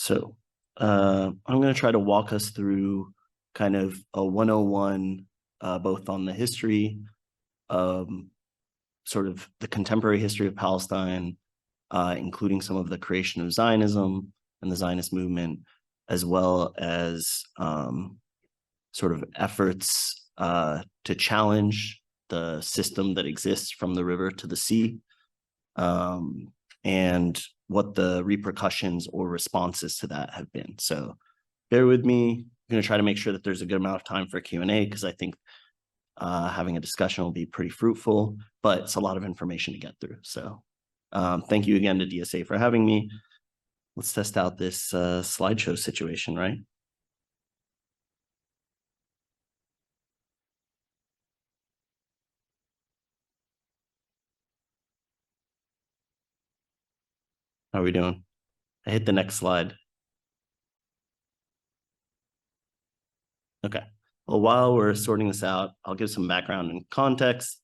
So I'm going to try to walk us through kind of a 101, both on the history, sort of the contemporary history of Palestine, including some of the creation of Zionism and the Zionist movement, as well as sort of efforts to challenge the system that exists from the river to the sea, and what the repercussions or responses to that have been. So bear with me. I'm going to try to make sure that there's a good amount of time for Q&A, because I think having a discussion will be pretty fruitful, but it's a lot of information to get through. So thank you again to DSA for having me. Let's test out this slideshow situation, right? How are we doing? I hit the next slide. Okay. Well, while we're sorting this out, I'll give some background and context.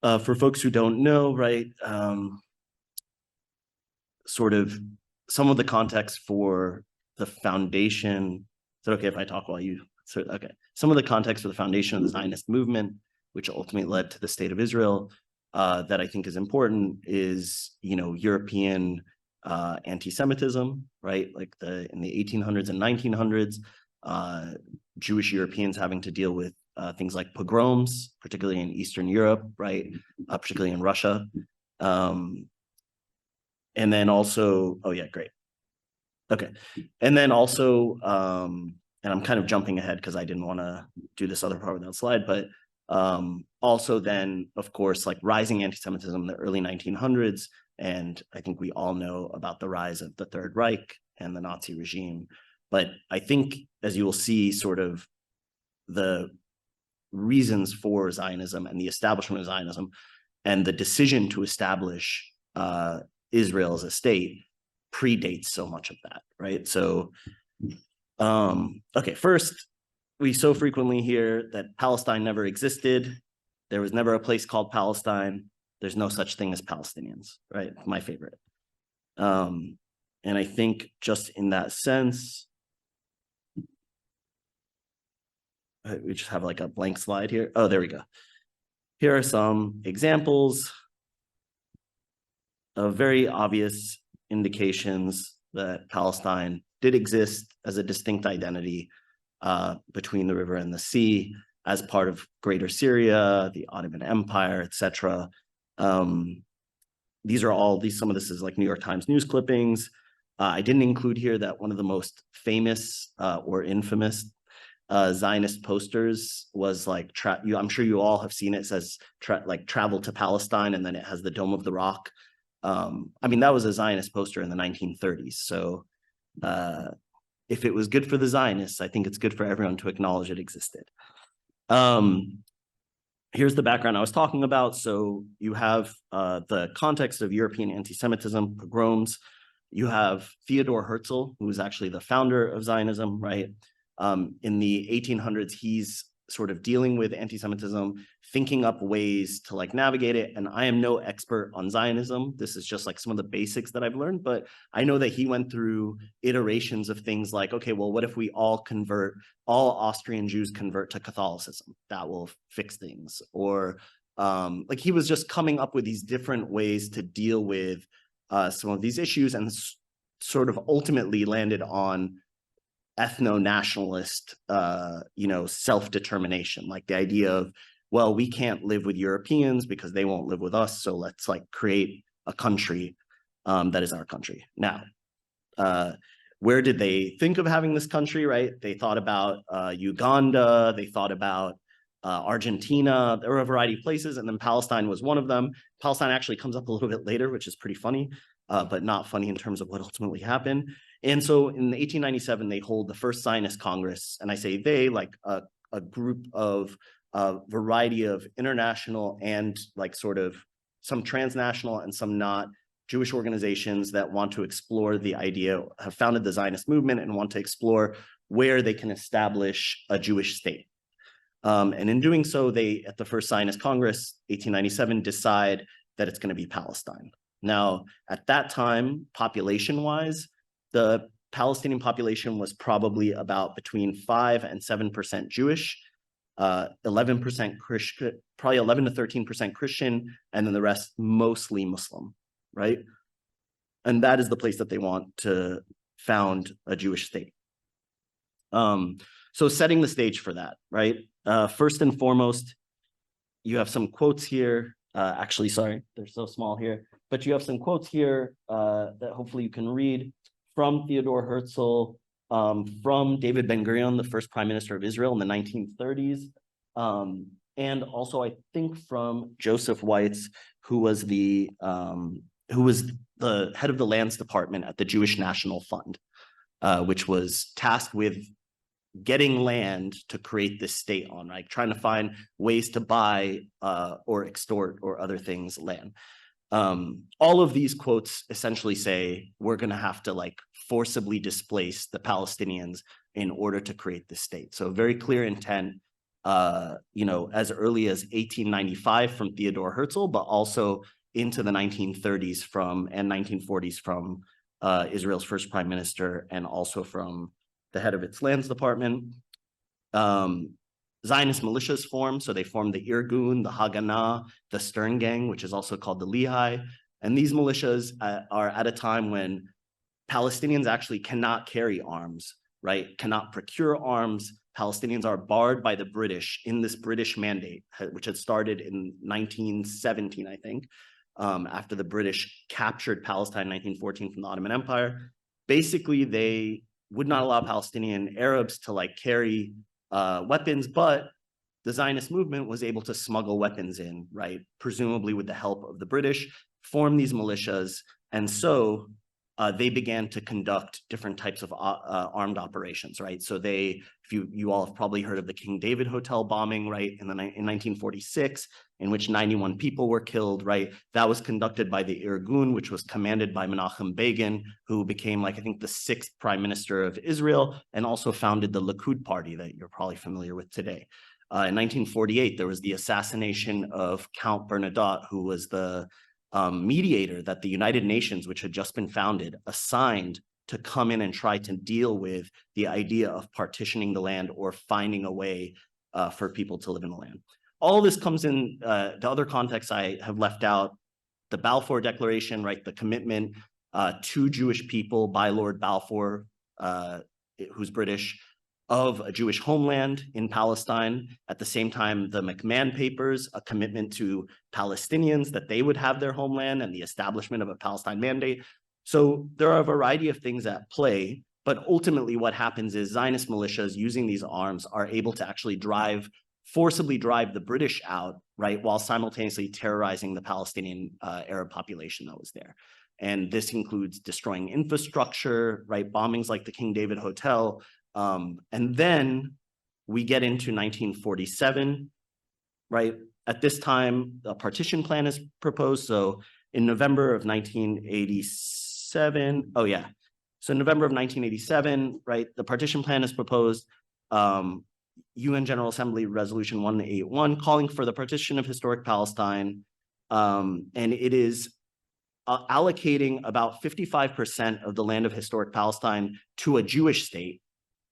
For folks who don't know, right, sort of some of the context for the foundation. Is it okay if I talk while you? Okay. Some of the context for the foundation of the Zionist movement, which ultimately led to the state of Israel, that I think is important, is, you know, European anti-Semitism, right? Like in the 1800s and 1900s, Jewish Europeans having to deal with things like pogroms, particularly in Eastern Europe, right? Particularly in Russia. And then also, oh yeah, great. Okay. And then also, and I'm kind of jumping ahead because I didn't want to do this other part without slide, but also then, of course, like rising anti-Semitism in the early 1900s. And I think we all know about the rise of the Third Reich and the Nazi regime. But I think, as you will see, sort of the reasons for Zionism and the establishment of Zionism and the decision to establish Israel as a state predates so much of that, right? So, okay, first, we so frequently hear that Palestine never existed. There was never a place called Palestine. There's no such thing as Palestinians, right? My favorite. And I think just in that sense, we just have like a blank slide here. Oh, there we go. Here are some examples of very obvious indications that Palestine did exist as a distinct identity between the river and the sea, as part of Greater Syria, the Ottoman Empire, etc. These are all some of this is like New York Times news clippings. I didn't include here that one of the most famous or infamous Zionist posters was like, I'm sure you all have seen it, says like travel to Palestine, and then it has the Dome of the Rock. I mean, that was a Zionist poster in the 1930s. So if it was good for the Zionists, I think it's good for everyone to acknowledge it existed. Here's the background I was talking about. So you have the context of European anti-Semitism, pogroms. You have Theodor Herzl, who was actually the founder of Zionism, right? In the 1800s, he's sort of dealing with anti-Semitism, thinking up ways to like navigate it. And I am no expert on Zionism. This is just like some of the basics that I've learned, but I know that he went through iterations of things like, okay, well, what if we all Austrian Jews convert to Catholicism? That will fix things. Or like he was just coming up with these different ways to deal with some of these issues, and sort of ultimately landed on ethno-nationalist, self-determination, like the idea of, well, we can't live with Europeans because they won't live with us, so let's like create a country that is our country. Now, where did they think of having this country, right? They thought about Uganda, they thought about Argentina. There were a variety of places, and then Palestine was one of them. Palestine actually comes up a little bit later, which is pretty funny, but not funny in terms of what ultimately happened. And so in 1897, they hold the first Zionist Congress. And I say they, like a group of a variety of international and like sort of some transnational and some not Jewish organizations that want to explore the idea, have founded the Zionist movement and want to explore where they can establish a Jewish state. And in doing so, they, at the first Zionist Congress, 1897, decide that it's going to be Palestine. Now, at that time, population-wise, the Palestinian population was probably about between 5 and 7% Jewish, 11% Christian, probably 11 to 13% Christian, and then the rest mostly Muslim, right? And that is the place that they want to found a Jewish state. So setting the stage for that, right? First and foremost, you have some quotes here. Actually, sorry, they're so small here, but you have some quotes here that hopefully you can read from Theodore Herzl, from David Ben-Gurion, the first prime minister of Israel in the 1930s, and also I think from Joseph Weitz, who was the head of the lands department at the Jewish National Fund, which was tasked with getting land to create this state on, right? Trying to find ways to buy or extort or other things land. All of these quotes essentially say we're going to have to like forcibly displace the Palestinians in order to create this state. So very clear intent, as early as 1895 from Theodore Herzl, but also into the 1930s and 1940s from Israel's first prime minister and also from the head of its lands department. Zionist militias formed, so they formed the Irgun, the Haganah, the Stern Gang, which is also called the Lehigh. And these militias are at a time when Palestinians actually cannot carry arms, right? Cannot procure arms. Palestinians are barred by the British in this British mandate, which had started in 1917, I think, after the British captured Palestine in 1914 from the Ottoman Empire. Basically, they would not allow Palestinian Arabs to like carry weapons, but the Zionist movement was able to smuggle weapons in, right? Presumably with the help of the British, form these militias. And so they began to conduct different types of armed operations, right? So you all have probably heard of the King David Hotel bombing, right? In 1946, in which 91 people were killed, right? That was conducted by the Irgun, which was commanded by Menachem Begin, who became like, I think the 6th prime minister of Israel and also founded the Likud party that you're probably familiar with today. In 1948, there was the assassination of Count Bernadotte, who was the mediator that the United Nations, which had just been founded, assigned to come in and try to deal with the idea of partitioning the land or finding a way for people to live in the land. All this comes in the other contexts I have left out, the Balfour Declaration, right? The commitment to Jewish people by Lord Balfour, who's British, of a Jewish homeland in Palestine. At the same time, the McMahon Papers, a commitment to Palestinians that they would have their homeland and the establishment of a Palestine mandate. So there are a variety of things at play, but ultimately what happens is Zionist militias using these arms are able to actually forcibly drive the British out, right, while simultaneously terrorizing the Palestinian Arab population that was there. And this includes destroying infrastructure, right, bombings like the King David Hotel. And then we get into 1947, right? At this time, a partition plan is proposed. So in November of 1987, so in November of 1987, right, the partition plan is proposed. UN General Assembly Resolution 181 calling for the partition of historic Palestine. And it is allocating about 55% of the land of historic Palestine to a Jewish state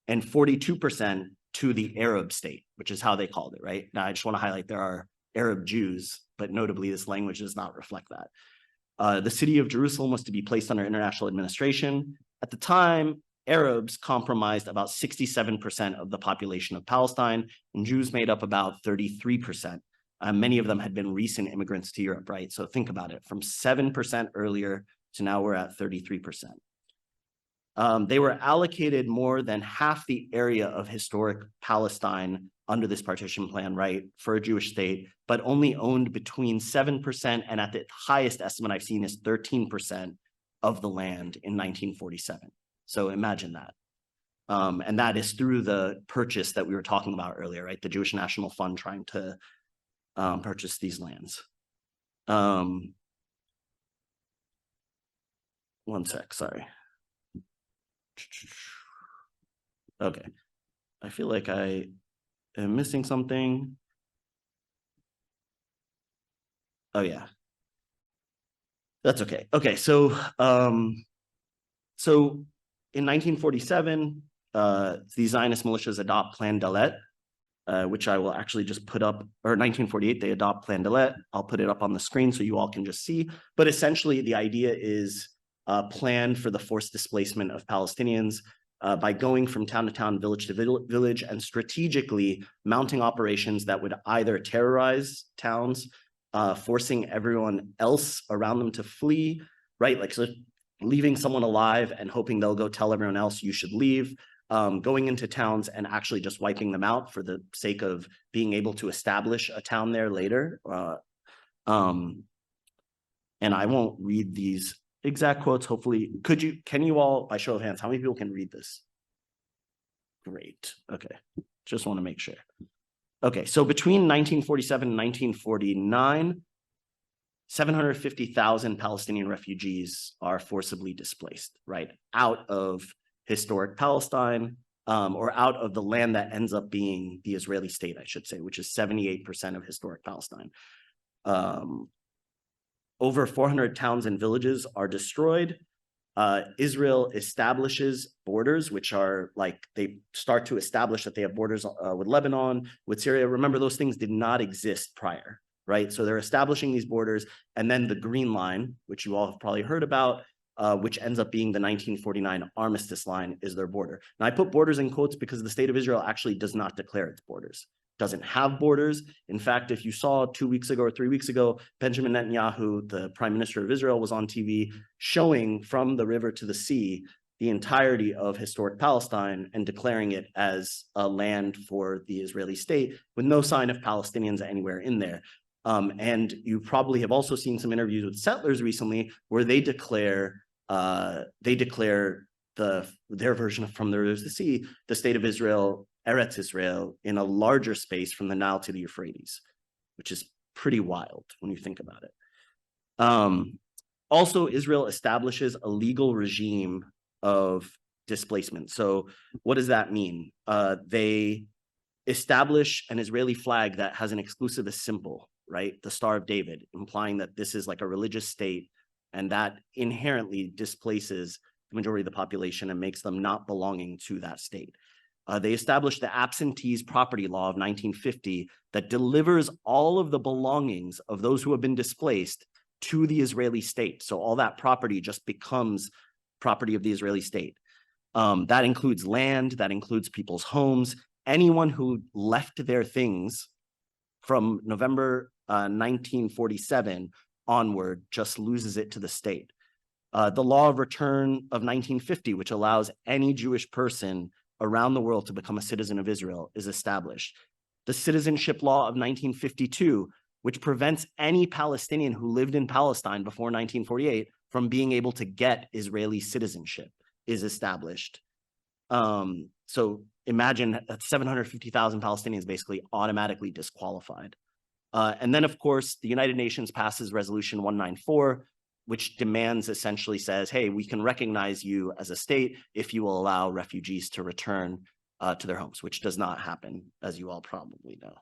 and 42% to the Arab state, which is how they called it, right? Now, I just want to highlight there are Arab Jews, but notably this language does not reflect that. The city of Jerusalem was to be placed under international administration. At the time, Arabs comprised about 67% of the population of Palestine, and Jews made up about 33%. Many of them had been recent immigrants to Europe, right? So think about it, from 7% earlier to now we're at 33%. They were allocated more than half the area of historic Palestine under this partition plan, right, for a Jewish state, but only owned between 7% and at the highest estimate I've seen is 13% of the land in 1947. So imagine that. And that is through the purchase that we were talking about earlier, right? The Jewish National Fund trying to purchase these lands. One sec, sorry. Okay, I feel like I am missing something. Oh yeah, that's okay. Okay, so in 1947, the Zionist militias adopt Plan Dalet, which I will actually just put up, or 1948, they adopt Plan Dalet. I'll put it up on the screen so you all can just see. But essentially, the idea is a plan for the forced displacement of Palestinians by going from town to town, village to village, and strategically mounting operations that would either terrorize towns, forcing everyone else around them to flee, right? Like, so leaving someone alive and hoping they'll go tell everyone else you should leave, going into towns and actually just wiping them out for the sake of being able to establish a town there later. And I won't read these exact quotes. Hopefully, can you all, by show of hands, how many people can read this? Great. Okay. Just want to make sure. Okay. So between 1947 and 1949, 750,000 Palestinian refugees are forcibly displaced, right? Out of historic Palestine, or out of the land that ends up being the Israeli state, I should say, which is 78% of historic Palestine. Over 400 towns and villages are destroyed. Israel establishes borders, which are like, they start to establish that they have borders with Lebanon, with Syria. Remember, those things did not exist prior, right? So they're establishing these borders. And then the Green Line, which you all have probably heard about, which ends up being the 1949 armistice line, is their border. Now, I put borders in quotes because the state of Israel actually does not declare its borders. Doesn't have borders. In fact, if you saw 2 weeks ago or 3 weeks ago, Benjamin Netanyahu, the prime minister of Israel, was on TV showing from the river to the sea the entirety of historic Palestine and declaring it as a land for the Israeli state with no sign of Palestinians anywhere in there. And you probably have also seen some interviews with settlers recently where they declare their version of from the river to the sea, the state of Israel, Eretz Israel, in a larger space from the Nile to the Euphrates, which is pretty wild when you think about it. Also, Israel establishes a legal regime of displacement. So what does that mean? They establish an Israeli flag that has an exclusivist symbol, right? The Star of David, implying that this is like a religious state, and that inherently displaces the majority of the population and makes them not belonging to that state. They established the Absentees Property Law of 1950 that delivers all of the belongings of those who have been displaced to the Israeli state. So all that property just becomes property of the Israeli state. That includes land, that includes people's homes. Anyone who left their things from November 1947 onward just loses it to the state. The Law of Return of 1950, which allows any Jewish person around the world to become a citizen of Israel, is established. The Citizenship Law of 1952, which prevents any Palestinian who lived in Palestine before 1948 from being able to get Israeli citizenship, is established. So imagine that 750,000 Palestinians basically automatically disqualified. And then, of course, the United Nations passes Resolution 194, which demands, essentially says, hey, we can recognize you as a state if you will allow refugees to return to their homes, which does not happen, as you all probably know.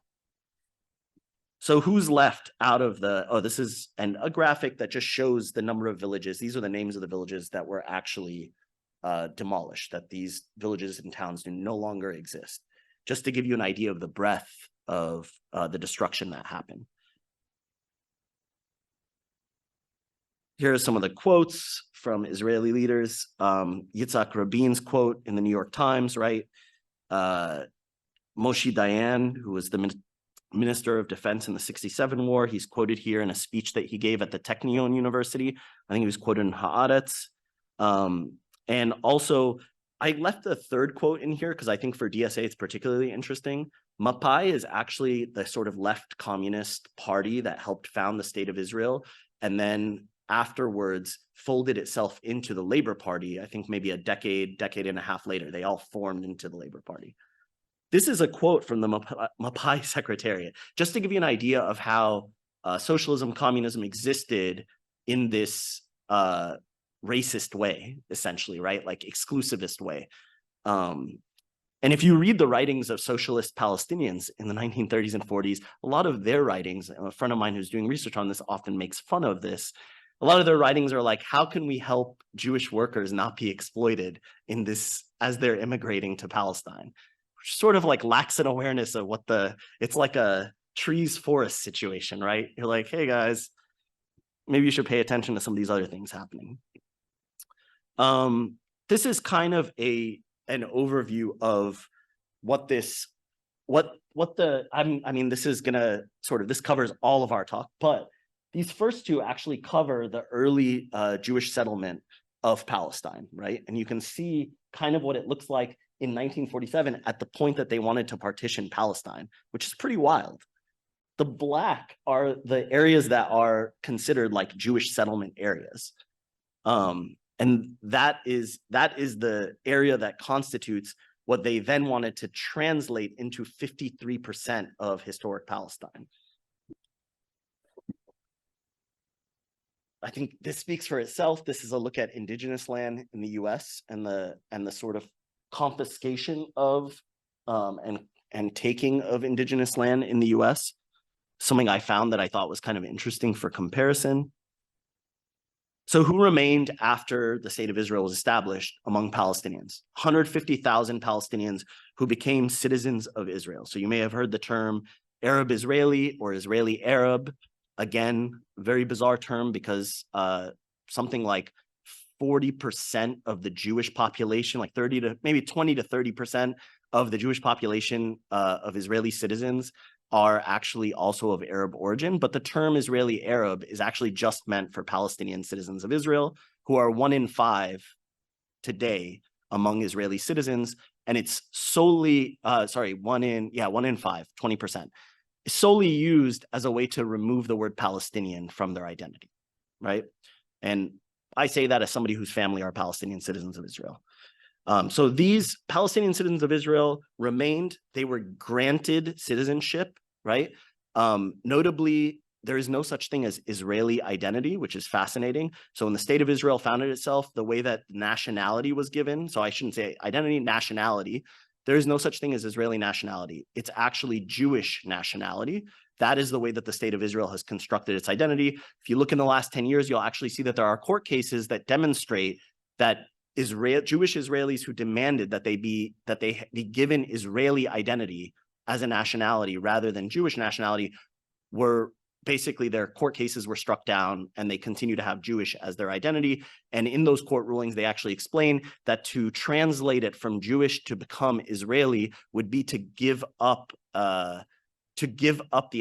So who's left out of the, this is a graphic that just shows the number of villages. These are the names of the villages that were actually demolished, that these villages and towns do no longer exist, just to give you an idea of the breadth of the destruction that happened. Here are some of the quotes from Israeli leaders. Yitzhak Rabin's quote in the New York Times, right? Moshe Dayan, who was the Minister of Defense in the '67 war, he's quoted here in a speech that he gave at the Technion University. I think he was quoted in Haaretz. And also, I left a third quote in here because I think for DSA it's particularly interesting. Mapai is actually the sort of left communist party that helped found the State of Israel, and then afterwards folded itself into the Labor Party. I think maybe a decade and a half later, they all formed into the Labor Party. This is a quote from the Mapai Secretariat, just to give you an idea of how socialism, communism existed in this racist way, essentially, right? Like exclusivist way. And if you read the writings of socialist Palestinians in the 1930s and 40s, a lot of their writings, a friend of mine who's doing research on this often makes fun of this, a lot of their writings are like, how can we help Jewish workers not be exploited in this as they're immigrating to Palestine? Which sort of like lacks an awareness of what it's like a trees forest situation, right? You're like, hey guys, maybe you should pay attention to some of these other things happening. This is kind of an overview of what this, I mean, this is gonna this covers all of our talk, but these first two actually cover the early Jewish settlement of Palestine, right? And you can see kind of what it looks like in 1947 at the point that they wanted to partition Palestine, which is pretty wild. The black are the areas that are considered like Jewish settlement areas. And that is the area that constitutes what they then wanted to translate into 53% of historic Palestine. I think this speaks for itself. This is a look at indigenous land in the US and the sort of confiscation of and taking of indigenous land in the US. Something I found that I thought was kind of interesting for comparison. So who remained after the state of Israel was established among Palestinians? 150,000 Palestinians who became citizens of Israel. So you may have heard the term Arab Israeli or Israeli Arab. Again, very bizarre term because something like 40% of the Jewish population, like 30 to maybe 20 to 30% of the Jewish population of Israeli citizens are actually also of Arab origin, but the term Israeli Arab is actually just meant for Palestinian citizens of Israel, who are 1 in 5 today among Israeli citizens, and it's solely, 1 in 5, 20%, solely used as a way to remove the word Palestinian from their identity, right? And I say that as somebody whose family are Palestinian citizens of Israel. So these Palestinian citizens of Israel remained, they were granted citizenship, right? Notably, there is no such thing as Israeli identity, which is fascinating. So when the state of Israel founded itself, the way that nationality was given, so I shouldn't say identity, nationality, there is no such thing as Israeli nationality. It's actually Jewish nationality. That is the way that the state of Israel has constructed its identity. If you look in the last 10 years, you'll actually see that there are court cases that demonstrate that Jewish Israelis who demanded that they be given Israeli identity as a nationality rather than Jewish nationality were basically, their court cases were struck down and they continue to have Jewish as their identity. And in those court rulings, they actually explain that to translate it from Jewish to become Israeli would be to give up the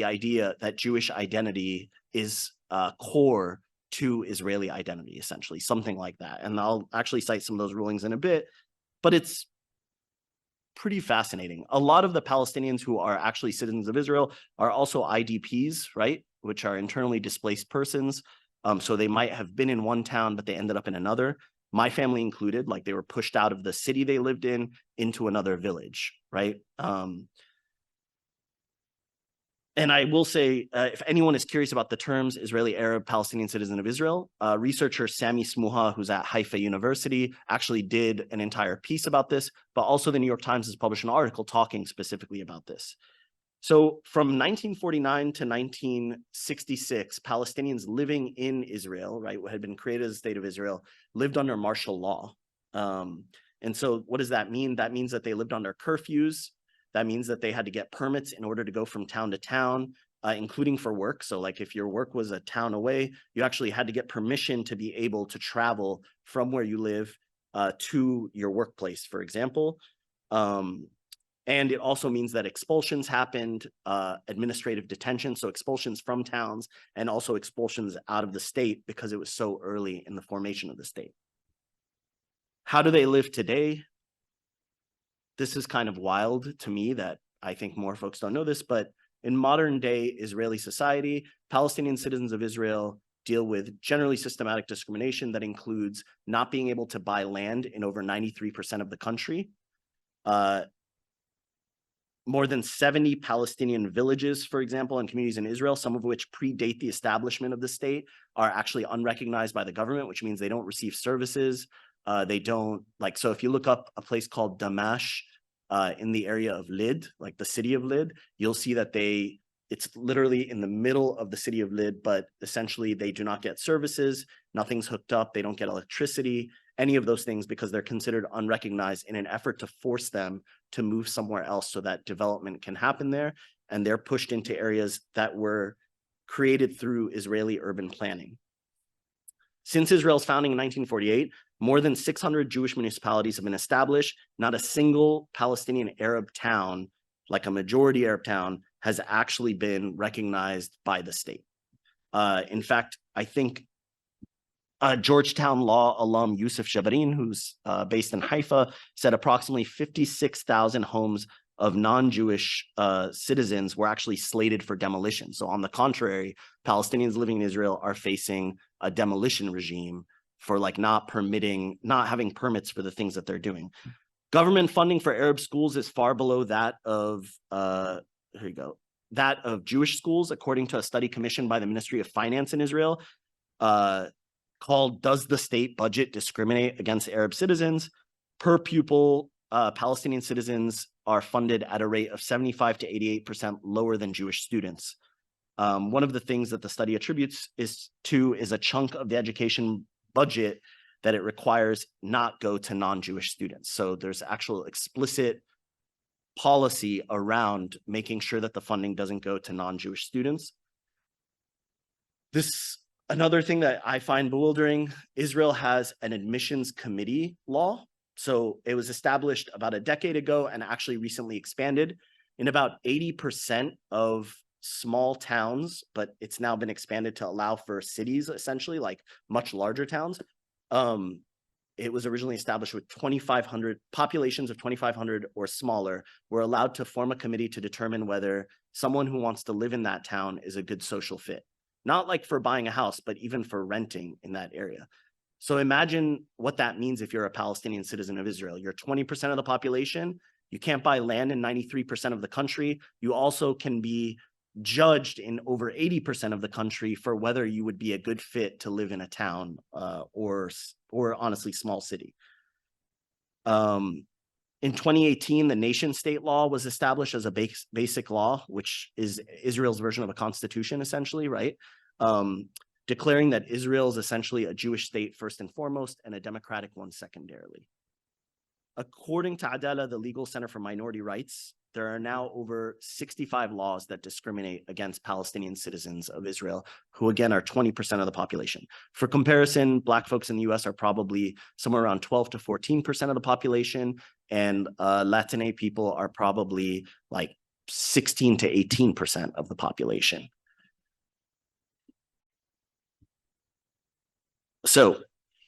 idea that Jewish identity is core to Israeli identity, essentially, something like that. And I'll actually cite some of those rulings in a bit, but it's pretty fascinating. A lot of the Palestinians who are actually citizens of Israel are also IDPs, right? Which are internally displaced persons. So they might have been in one town, but they ended up in another. My family included, like they were pushed out of the city they lived in into another village, right? And I will say, if anyone is curious about the terms Israeli Arab Palestinian citizen of Israel, researcher Sami Smuha, who's at Haifa University, actually did an entire piece about this, but also the New York Times has published an article talking specifically about this. So from 1949 to 1966, Palestinians living in Israel, right, what had been created as the state of Israel, lived under martial law. And so what does that mean? That means that they lived under curfews. That means that they had to get permits in order to go from town to town, including for work. So like if your work was a town away, you actually had to get permission to be able to travel from where you live to your workplace, for example. And it also means that expulsions happened, administrative detention, so expulsions from towns, and also expulsions out of the state because it was so early in the formation of the state. How do they live today? This is kind of wild to me that I think more folks don't know this, but in modern day Israeli society, Palestinian citizens of Israel deal with generally systematic discrimination that includes not being able to buy land in over 93% of the country. More than 70 Palestinian villages, for example, and communities in Israel, some of which predate the establishment of the state, are actually unrecognized by the government, which means they don't receive services. They don't, like, so if you look up a place called Damash in the area of Lid, like the city of Lid, you'll see that It's literally in the middle of the city of Lid, but essentially they do not get services, nothing's hooked up, they don't get electricity, any of those things, because they're considered unrecognized in an effort to force them to move somewhere else so that development can happen there. And they're pushed into areas that were created through Israeli urban planning. Since Israel's founding in 1948, more than 600 Jewish municipalities have been established. Not a single Palestinian Arab town, like a majority Arab town, has actually been recognized by the state. In fact, I think Georgetown law alum Yusuf Jabarin, who's based in Haifa, said approximately 56,000 homes of non-Jewish citizens were actually slated for demolition. So on the contrary, Palestinians living in Israel are facing a demolition regime for like not having permits for the things that they're doing. Government funding for Arab schools is far below that of, that of Jewish schools, according to a study commissioned by the Ministry of Finance in Israel, called "Does the State Budget Discriminate Against Arab Citizens?" Per pupil, Palestinian citizens are funded at a rate of 75 to 88% lower than Jewish students. One of the things that the study attributes is a chunk of the education budget that it requires not go to non-Jewish students. So there's actual explicit policy around making sure that the funding doesn't go to non-Jewish students. Another thing that I find bewildering, Israel has an admissions committee law. So it was established about a decade ago and actually recently expanded in about 80% of small towns, but it's now been expanded to allow for cities, essentially, like much larger towns. It was originally established with 2,500 populations of 2,500 or smaller were allowed to form a committee to determine whether someone who wants to live in that town is a good social fit. Not like for buying a house, but even for renting in that area. So imagine what that means if you're a Palestinian citizen of Israel. You're 20% of the population. You can't buy land in 93% of the country. You also can be judged in over 80% of the country for whether you would be a good fit to live in a town or honestly small city. In 2018, the nation state law was established as a basic law, which is Israel's version of a constitution, essentially, right? Declaring that Israel is essentially a Jewish state first and foremost and a democratic one secondarily. According to Adala, the Legal Center for Minority Rights, there are now over 65 laws that discriminate against Palestinian citizens of Israel, who again are 20% of the population. For comparison, Black folks in the US are probably somewhere around 12 to 14% of the population, and Latine people are probably like 16 to 18% of the population. So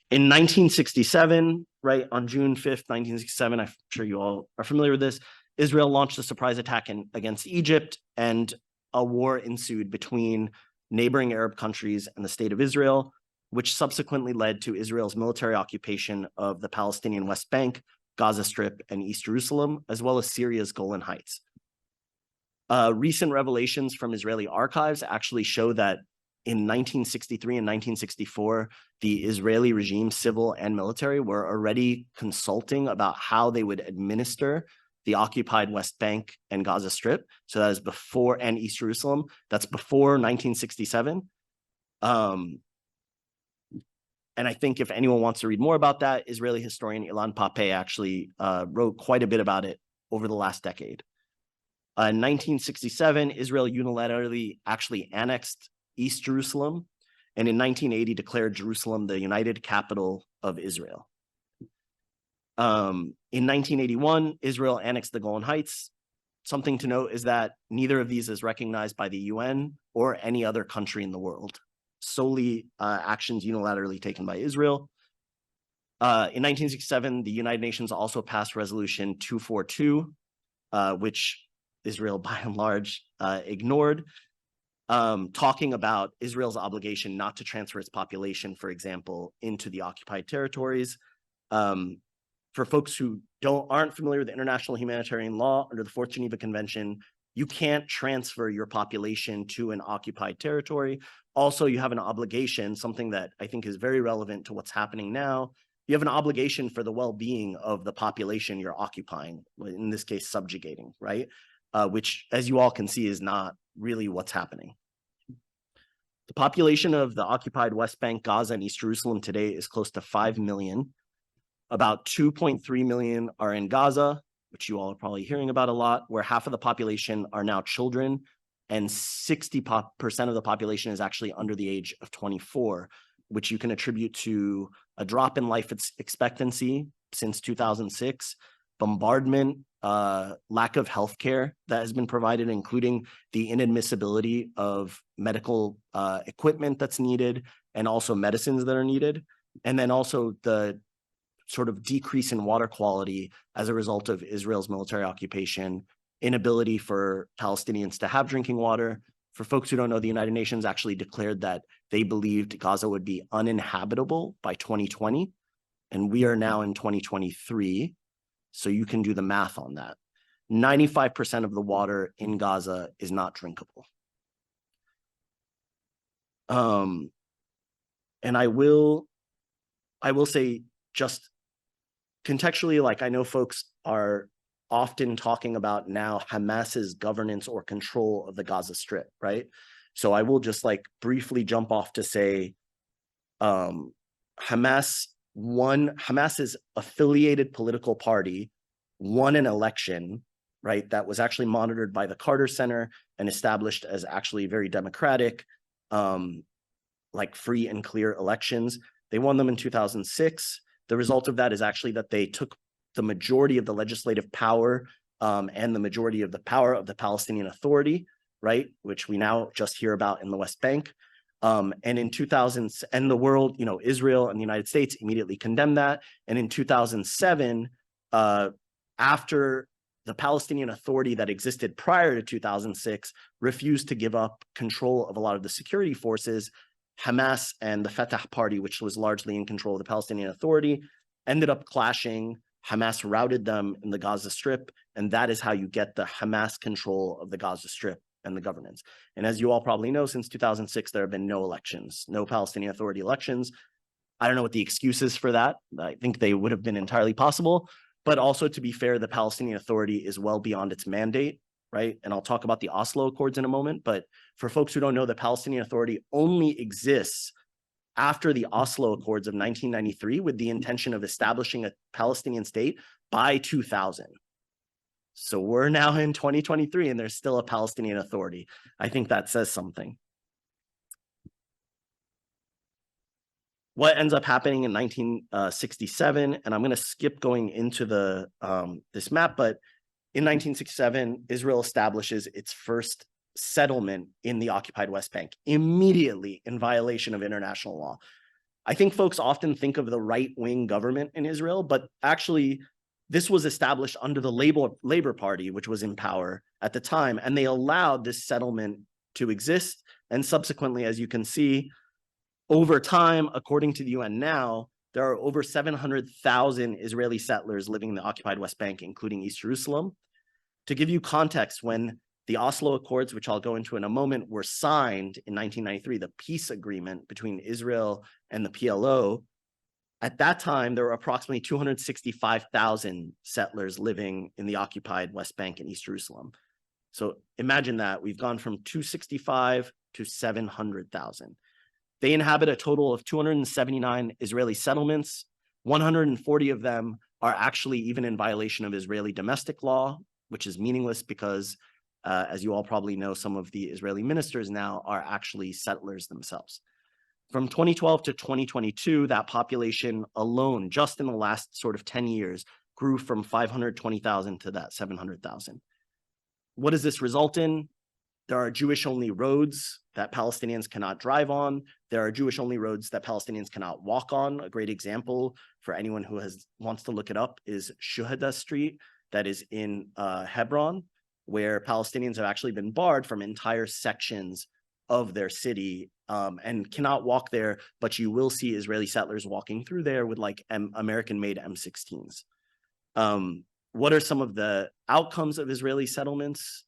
in 1967, right, on June 5th, 1967, I'm sure you all are familiar with this, Israel launched a surprise attack against Egypt, and a war ensued between neighboring Arab countries and the state of Israel, which subsequently led to Israel's military occupation of the Palestinian West Bank, Gaza Strip, and East Jerusalem, as well as Syria's Golan Heights. Recent revelations from Israeli archives actually show that in 1963 and 1964, the Israeli regime, civil and military, were already consulting about how they would administer the occupied West Bank and Gaza Strip. So that is before, and East Jerusalem, that's before 1967. And I think if anyone wants to read more about that, Israeli historian Ilan Pape actually wrote quite a bit about it over the last decade. In 1967, Israel unilaterally actually annexed East Jerusalem, and in 1980 declared Jerusalem the united capital of Israel. In 1981, Israel annexed the Golan Heights. Something to note is that neither of these is recognized by the UN or any other country in the world. Solely actions unilaterally taken by Israel. In 1967, the United Nations also passed Resolution 242, which Israel by and large ignored, talking about Israel's obligation not to transfer its population, for example, into the occupied territories. For folks who aren't familiar with international humanitarian law, under the Fourth Geneva Convention, you can't transfer your population to an occupied territory. Also, you have an obligation, something that I think is very relevant to what's happening now. You have an obligation for the well-being of the population you're occupying, in this case, subjugating, right? which, as you all can see, is not really what's happening. The population of the occupied West Bank, Gaza, and East Jerusalem today is close to 5 million. About 2.3 million are in Gaza, which you all are probably hearing about a lot, where half of the population are now children, and 60% of the population is actually under the age of 24, which you can attribute to a drop in life expectancy since 2006, bombardment, lack of healthcare that has been provided, including the inadmissibility of medical equipment that's needed, and also medicines that are needed, and then also the sort of decrease in water quality as a result of Israel's military occupation, inability for Palestinians to have drinking water. For folks who don't know, the United Nations actually declared that they believed Gaza would be uninhabitable by 2020, and we are now in 2023, so you can do the math on that. 95% of the water in Gaza is not drinkable. And I will say, just contextually, like, I know folks are often talking about now Hamas's governance or control of the Gaza Strip, right? So I will just like briefly jump off to say Hamas's affiliated political party won an election, right, that was actually monitored by the Carter Center and established as actually very democratic, like free and clear elections. They won them in 2006. The result of that is actually that they took the majority of the legislative power and the majority of the power of the Palestinian Authority, right, which we now just hear about in the West Bank. And in 2000, and the world, you know, Israel and the United States immediately condemned that. And in 2007, after the Palestinian Authority that existed prior to 2006 refused to give up control of a lot of the security forces, Hamas and the Fatah Party, which was largely in control of the Palestinian Authority, ended up clashing. Hamas routed them in the Gaza Strip, and that is how you get the Hamas control of the Gaza Strip and the governance. And as you all probably know, since 2006, there have been no elections, no Palestinian Authority elections. I don't know what the excuse is for that. I think they would have been entirely possible, but also, to be fair, the Palestinian Authority is well beyond its mandate, right? And I'll talk about the Oslo Accords in a moment, but for folks who don't know, the Palestinian Authority only exists after the Oslo Accords of 1993 with the intention of establishing a Palestinian state by 2000. So we're now in 2023 and there's still a Palestinian Authority. I think that says something. What ends up happening in 1967, and I'm going to skip going into the this map, but in 1967, Israel establishes its first settlement in the occupied West Bank, immediately in violation of international law. I think folks often think of the right-wing government in Israel, but actually this was established under the Labor Party, which was in power at the time, and they allowed this settlement to exist. And subsequently, as you can see, over time, according to the UN now, there are over 700,000 Israeli settlers living in the occupied West Bank, including East Jerusalem. To give you context, when the Oslo Accords, which I'll go into in a moment, were signed in 1993, the peace agreement between Israel and the PLO, at that time, there were approximately 265,000 settlers living in the occupied West Bank and East Jerusalem. So imagine that. We've gone from 265 to 700,000. They inhabit a total of 279 Israeli settlements. 140 of them are actually even in violation of Israeli domestic law, which is meaningless because, as you all probably know, some of the Israeli ministers now are actually settlers themselves. From 2012 to 2022, that population alone, just in the last sort of 10 years, grew from 520,000 to that 700,000. What does this result in? There are Jewish-only roads that Palestinians cannot drive on. There are Jewish-only roads that Palestinians cannot walk on. A great example for anyone who wants to look it up is Shuhada Street, that is in Hebron, where Palestinians have actually been barred from entire sections of their city and cannot walk there, but you will see Israeli settlers walking through there with like American-made M16s. What are some of the outcomes of Israeli settlements?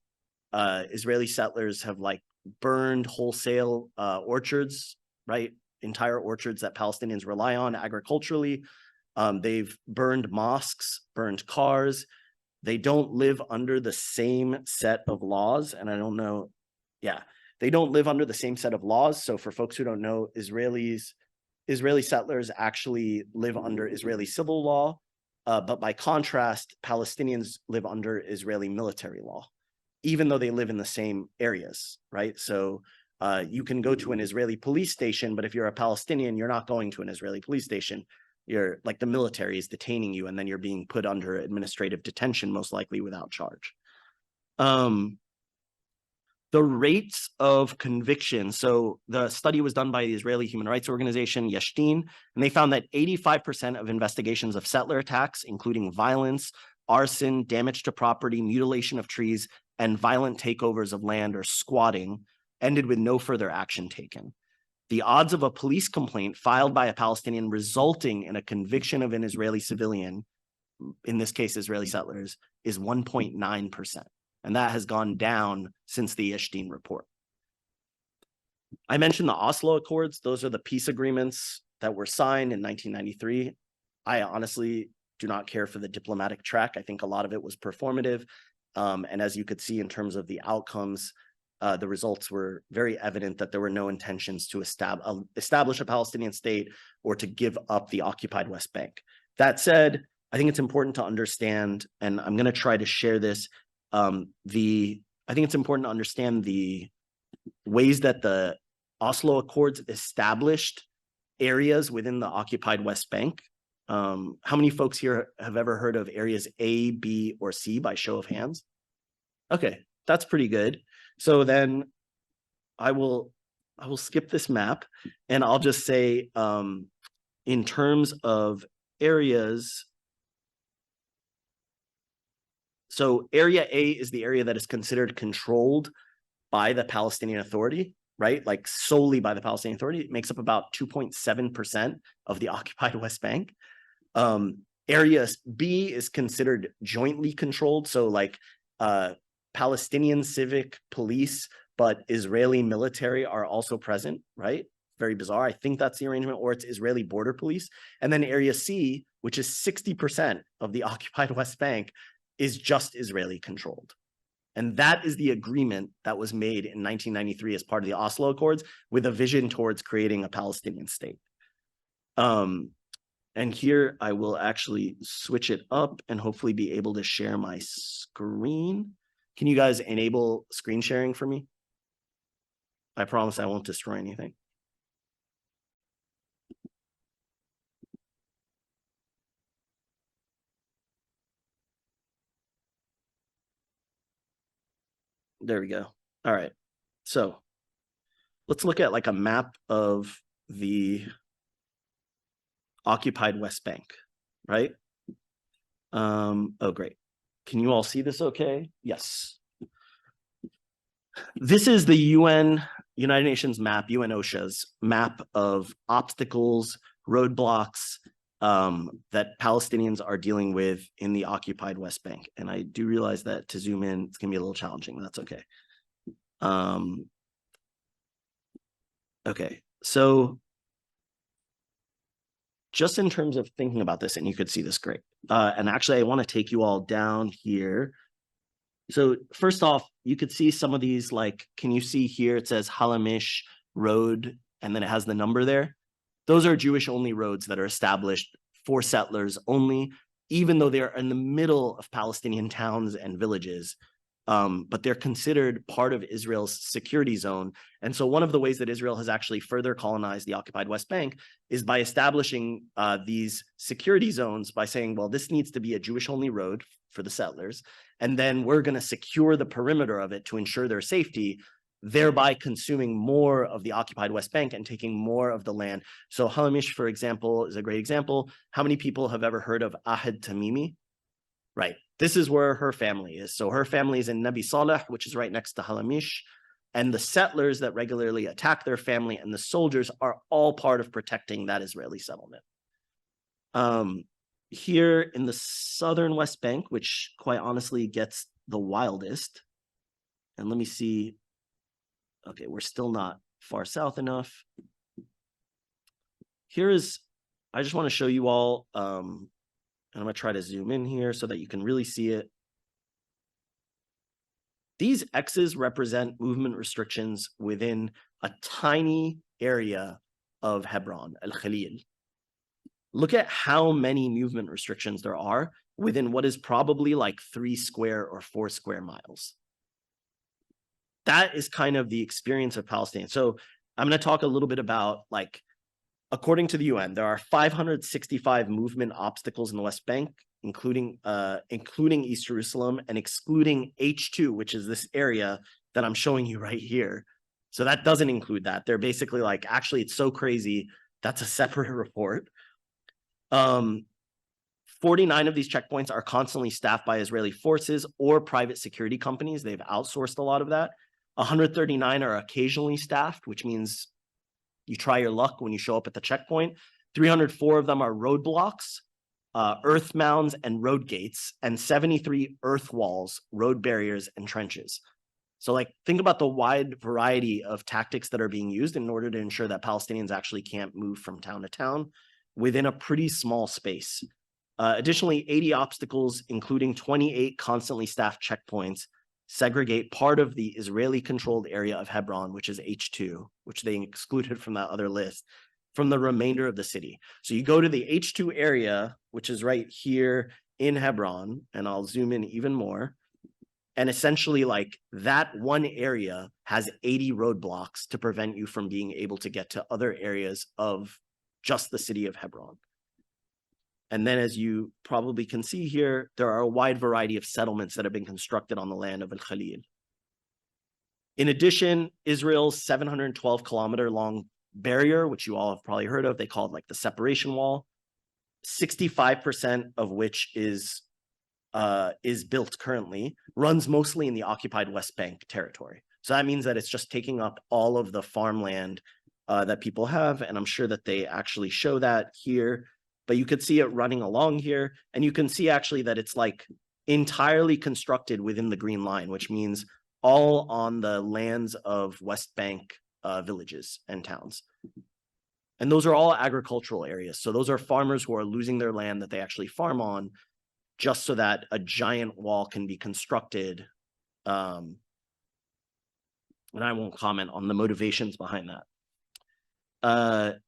Israeli settlers have like burned wholesale orchards, right? Entire orchards that Palestinians rely on agriculturally. They've burned mosques, burned cars. they don't live under the same set of laws. And I don't know, yeah, they don't live under the same set of laws. So for folks who don't know, Israeli settlers actually live under Israeli civil law, but by contrast, Palestinians live under Israeli military law, even though they live in the same areas, right? So you can go to an Israeli police station, but if you're a Palestinian, you're not going to an Israeli police station. You're like the military is detaining you, and then you're being put under administrative detention, most likely without charge. The rates of conviction. So the study was done by the Israeli human rights organization, Yeshtin, and they found that 85% of investigations of settler attacks, including violence, arson, damage to property, mutilation of trees, and violent takeovers of land or squatting, ended with no further action taken. The odds of a police complaint filed by a Palestinian resulting in a conviction of an Israeli civilian, in this case, Israeli settlers, is 1.9%. And that has gone down since the Yeshtin report. I mentioned the Oslo Accords. Those are the peace agreements that were signed in 1993. I honestly do not care for the diplomatic track. I think a lot of it was performative. And as you could see in terms of the outcomes, the results were very evident that there were no intentions to establish a Palestinian state or to give up the occupied West Bank. That said, I think it's important to understand, and I'm going to try to share this, I think it's important to understand the ways that the Oslo Accords established areas within the occupied West Bank. How many folks here have ever heard of areas A, B, or C by show of hands? Okay, that's pretty good. So then I will skip this map, and I'll just say in terms of areas, so area A is the area that is considered controlled by the Palestinian Authority, right? Like solely by the Palestinian Authority. It makes up about 2.7% of the occupied West Bank. Area B is considered jointly controlled. So like Palestinian civic police, but Israeli military are also present, right? Very bizarre. I think that's the arrangement, or it's Israeli border police. And then area C, which is 60% of the occupied West Bank, is just Israeli controlled. And that is the agreement that was made in 1993 as part of the Oslo Accords with a vision towards creating a Palestinian state. And here I will actually switch it up and hopefully be able to share my screen. Can you guys enable screen sharing for me? I promise I won't destroy anything. There we go. All right. So let's look at like a map of the occupied West Bank, right? Oh, great. Can you all see this okay? Yes. This is the United Nations map, UN OSHA's map of obstacles, roadblocks that Palestinians are dealing with in the occupied West Bank. And I do realize that to zoom in, it's gonna be a little challenging. That's okay. Okay, so just in terms of thinking about this, and you could see this great. And actually, I want to take you all down here. So first off, you could see some of these, like, can you see here, it says Halamish Road, and then it has the number there. Those are Jewish-only roads that are established for settlers only, even though they're in the middle of Palestinian towns and villages. But they're considered part of Israel's security zone. And so one of the ways that Israel has actually further colonized the occupied West Bank is by establishing these security zones by saying, well, this needs to be a Jewish-only road for the settlers, and then we're going to secure the perimeter of it to ensure their safety, thereby consuming more of the occupied West Bank and taking more of the land. So Halamish, for example, is a great example. How many people have ever heard of Ahed Tamimi? Right. This is where her family is. So her family is in Nabi Saleh, which is right next to Halamish. And the settlers that regularly attack their family and the soldiers are all part of protecting that Israeli settlement. Here in the southern West Bank, which quite honestly gets the wildest. And let me see. Okay, we're still not far south enough. Here is, I just want to show you all, and I'm going to try to zoom in here so that you can really see it. These X's represent movement restrictions within a tiny area of Hebron, Al-Khalil. Look at how many movement restrictions there are within what is probably like 3 square or 4 square miles. That is kind of the experience of Palestine. So I'm going to talk a little bit about, like, according to the UN, there are 565 movement obstacles in the West Bank, including East Jerusalem and excluding H2, which is this area that I'm showing you right here. So that doesn't include that. They're basically like, actually, it's so crazy. That's a separate report. 49 of these checkpoints are constantly staffed by Israeli forces or private security companies. They've outsourced a lot of that. 139 are occasionally staffed, which means you try your luck when you show up at the checkpoint. 304 of them are roadblocks, earth mounds, and road gates, and 73 earth walls, road barriers, and trenches. So, like, think about the wide variety of tactics that are being used in order to ensure that Palestinians actually can't move from town to town within a pretty small space. Additionally, 80 obstacles, including 28 constantly staffed checkpoints, segregate part of the Israeli-controlled area of Hebron, which is H2, which they excluded from that other list, from the remainder of the city. So you go to the H2 area, which is right here in Hebron, and I'll zoom in even more. And essentially, like, that one area has 80 roadblocks to prevent you from being able to get to other areas of just the city of Hebron. And then, as you probably can see here, there are a wide variety of settlements that have been constructed on the land of Al-Khalil. In addition, Israel's 712-kilometer-long barrier, which you all have probably heard of, they call it like the separation wall, 65% of which is built currently, runs mostly in the occupied West Bank territory. So that means that it's just taking up all of the farmland that people have, and I'm sure that they actually show that here. But you could see it running along here, and you can see actually that it's like entirely constructed within the green line, which means all on the lands of West Bank villages and towns. And those are all agricultural areas. So those are farmers who are losing their land that they actually farm on just so that a giant wall can be constructed. And I won't comment on the motivations behind that.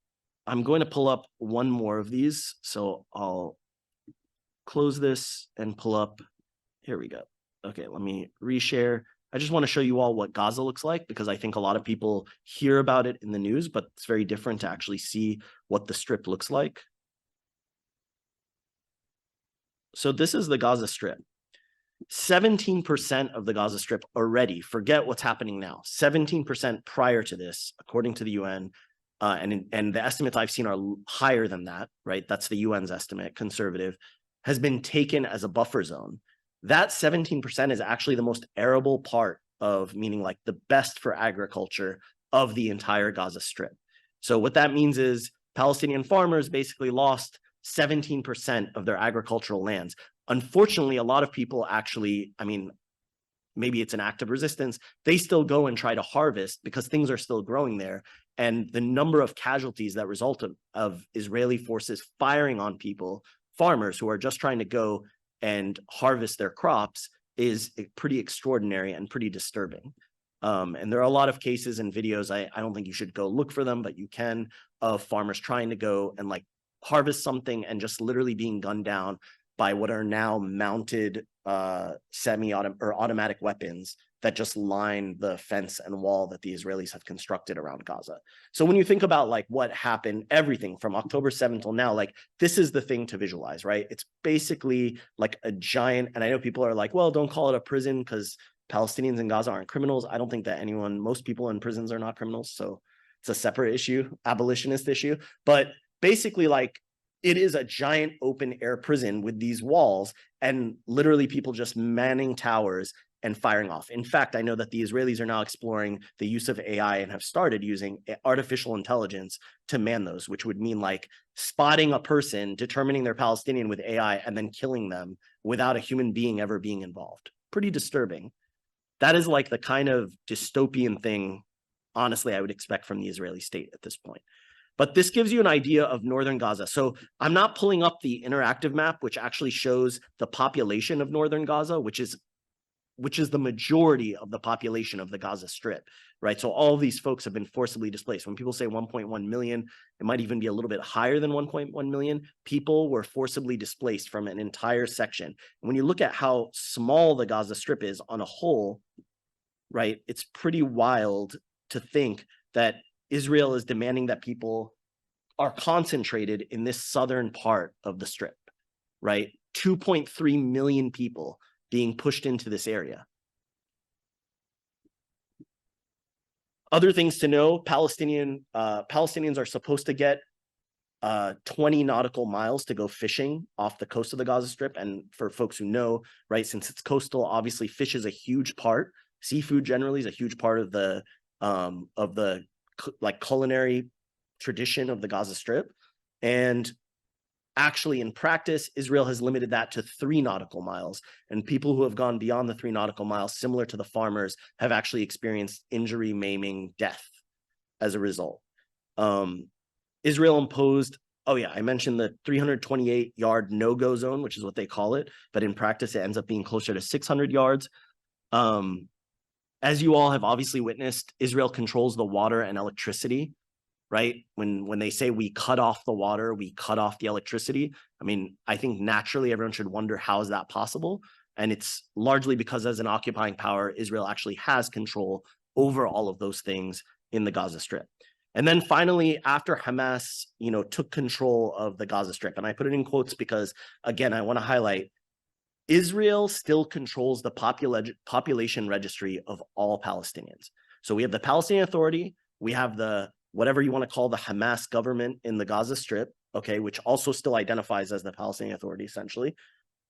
I'm going to pull up one more of these. So I'll close this and pull up. Here we go. Okay, let me reshare. I just want to show you all what Gaza looks like, because I think a lot of people hear about it in the news, but it's very different to actually see what the strip looks like. So this is the Gaza Strip. 17% of the Gaza Strip already, forget what's happening now, 17% prior to this, according to the UN, and the estimates I've seen are higher than that, right? That's the UN's estimate, conservative, has been taken as a buffer zone. That 17% is actually the most arable part of, meaning like the best for agriculture of the entire Gaza Strip. So what that means is Palestinian farmers basically lost 17% of their agricultural lands. Unfortunately, a lot of people actually, I mean, maybe it's an act of resistance, they still go and try to harvest because things are still growing there. And the number of casualties that result of Israeli forces firing on people, farmers who are just trying to go and harvest their crops, is pretty extraordinary and pretty disturbing. And there are a lot of cases and videos, I don't think you should go look for them, but you can, of farmers trying to go and like harvest something and just literally being gunned down by what are now mounted automatic weapons that just line the fence and wall that the Israelis have constructed around Gaza. So when you think about like what happened, everything from October 7th till now, like this is the thing to visualize, right? It's basically like a giant, and I know people are like, well, don't call it a prison because Palestinians in Gaza aren't criminals. I don't think that most people in prisons are not criminals. So it's a separate issue, abolitionist issue. But basically, like, it is a giant open air prison with these walls and literally people just manning towers and firing off. In fact, I know that the Israelis are now exploring the use of AI and have started using artificial intelligence to man those, which would mean like spotting a person, determining they're Palestinian with AI, and then killing them without a human being ever being involved. Pretty disturbing. That is like the kind of dystopian thing, honestly, I would expect from the Israeli state at this point. But this gives you an idea of northern Gaza. So I'm not pulling up the interactive map, which actually shows the population of northern Gaza, which is which is the majority of the population of the Gaza Strip, right? So all of these folks have been forcibly displaced. When people say 1.1 million, it might even be a little bit higher than 1.1 million. People were forcibly displaced from an entire section. And when you look at how small the Gaza Strip is on a whole, right, it's pretty wild to think that Israel is demanding that people are concentrated in this southern part of the Strip, right? 2.3 million people being pushed into this area. Other things to know, Palestinians are supposed to get 20 nautical miles to go fishing off the coast of the Gaza Strip. And for folks who know, right, since it's coastal, obviously fish is a huge part. Seafood generally is a huge part of the like culinary tradition of the Gaza Strip. And actually, in practice, Israel has limited that to 3 nautical miles. And people who have gone beyond the 3 nautical miles, similar to the farmers, have actually experienced injury, maiming, death as a result. Israel imposed, oh yeah, I mentioned the 328-yard no-go zone, which is what they call it. But in practice, it ends up being closer to 600 yards. As you all have obviously witnessed, Israel controls the water and electricity, right? When they say we cut off the water, we cut off the electricity. I mean, I think naturally everyone should wonder, how is that possible? And it's largely because as an occupying power, Israel actually has control over all of those things in the Gaza Strip. And then finally, after Hamas, took control of the Gaza Strip, and I put it in quotes because, again, I want to highlight, Israel still controls the population registry of all Palestinians. So we have the Palestinian Authority, we have the whatever you want to call the Hamas government in the Gaza Strip, okay, which also still identifies as the Palestinian Authority, essentially.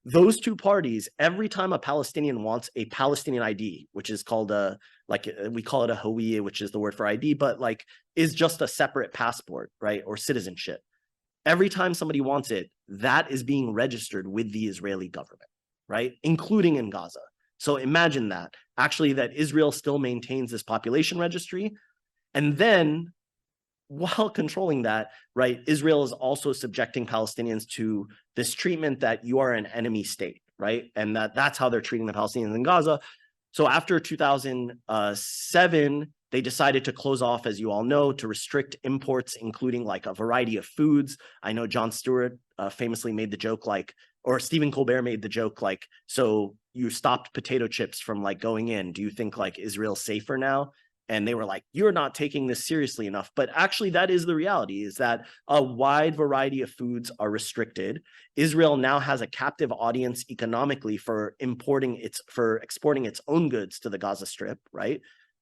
Those two parties, every time a Palestinian wants a Palestinian ID, which is called we call it a Hawiyya, which is the word for ID, but is just a separate passport, right, or citizenship. Every time somebody wants it, that is being registered with the Israeli government, right, including in Gaza. So imagine that, actually, that Israel still maintains this population registry. And then, while controlling that, right, Israel is also subjecting Palestinians to this treatment that you are an enemy state, right? And that's how they're treating the Palestinians in Gaza. So after 2007, they decided to close off, as you all know, to restrict imports, including a variety of foods. I know Jon Stewart famously made the joke, or Stephen Colbert made the joke, so you stopped potato chips from going in. Do you think Israel's safer now? And they were like, you're not taking this seriously enough. But actually, that is the reality, is that a wide variety of foods are restricted. Israel now has a captive audience economically for exporting its own goods to the Gaza Strip, right?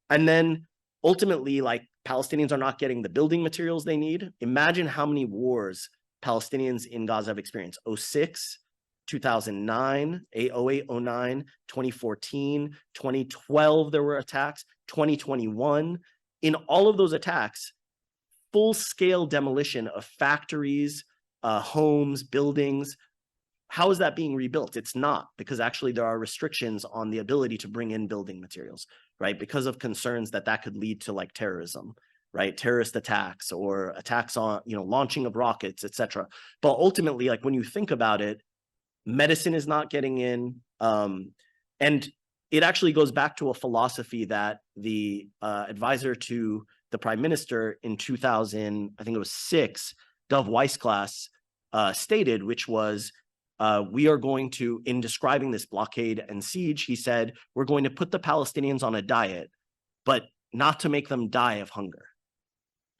And then ultimately, Palestinians are not getting the building materials they need. Imagine how many wars Palestinians in Gaza have experienced. 2006, 2009, 08, 09, 2014, 2012, there were attacks, 2021. In all of those attacks, full-scale demolition of factories, homes, buildings. How is that being rebuilt? It's not, because actually there are restrictions on the ability to bring in building materials, right? Because of concerns that could lead to terrorism, right? Terrorist attacks or attacks on, launching of rockets, etc. But ultimately, when you think about it, medicine is not getting in. And it actually goes back to a philosophy that the advisor to the prime minister in 2000, I think it was 6, Dov Weissglass, stated, which was, we are going to, in describing this blockade and siege, he said, we're going to put the Palestinians on a diet, but not to make them die of hunger.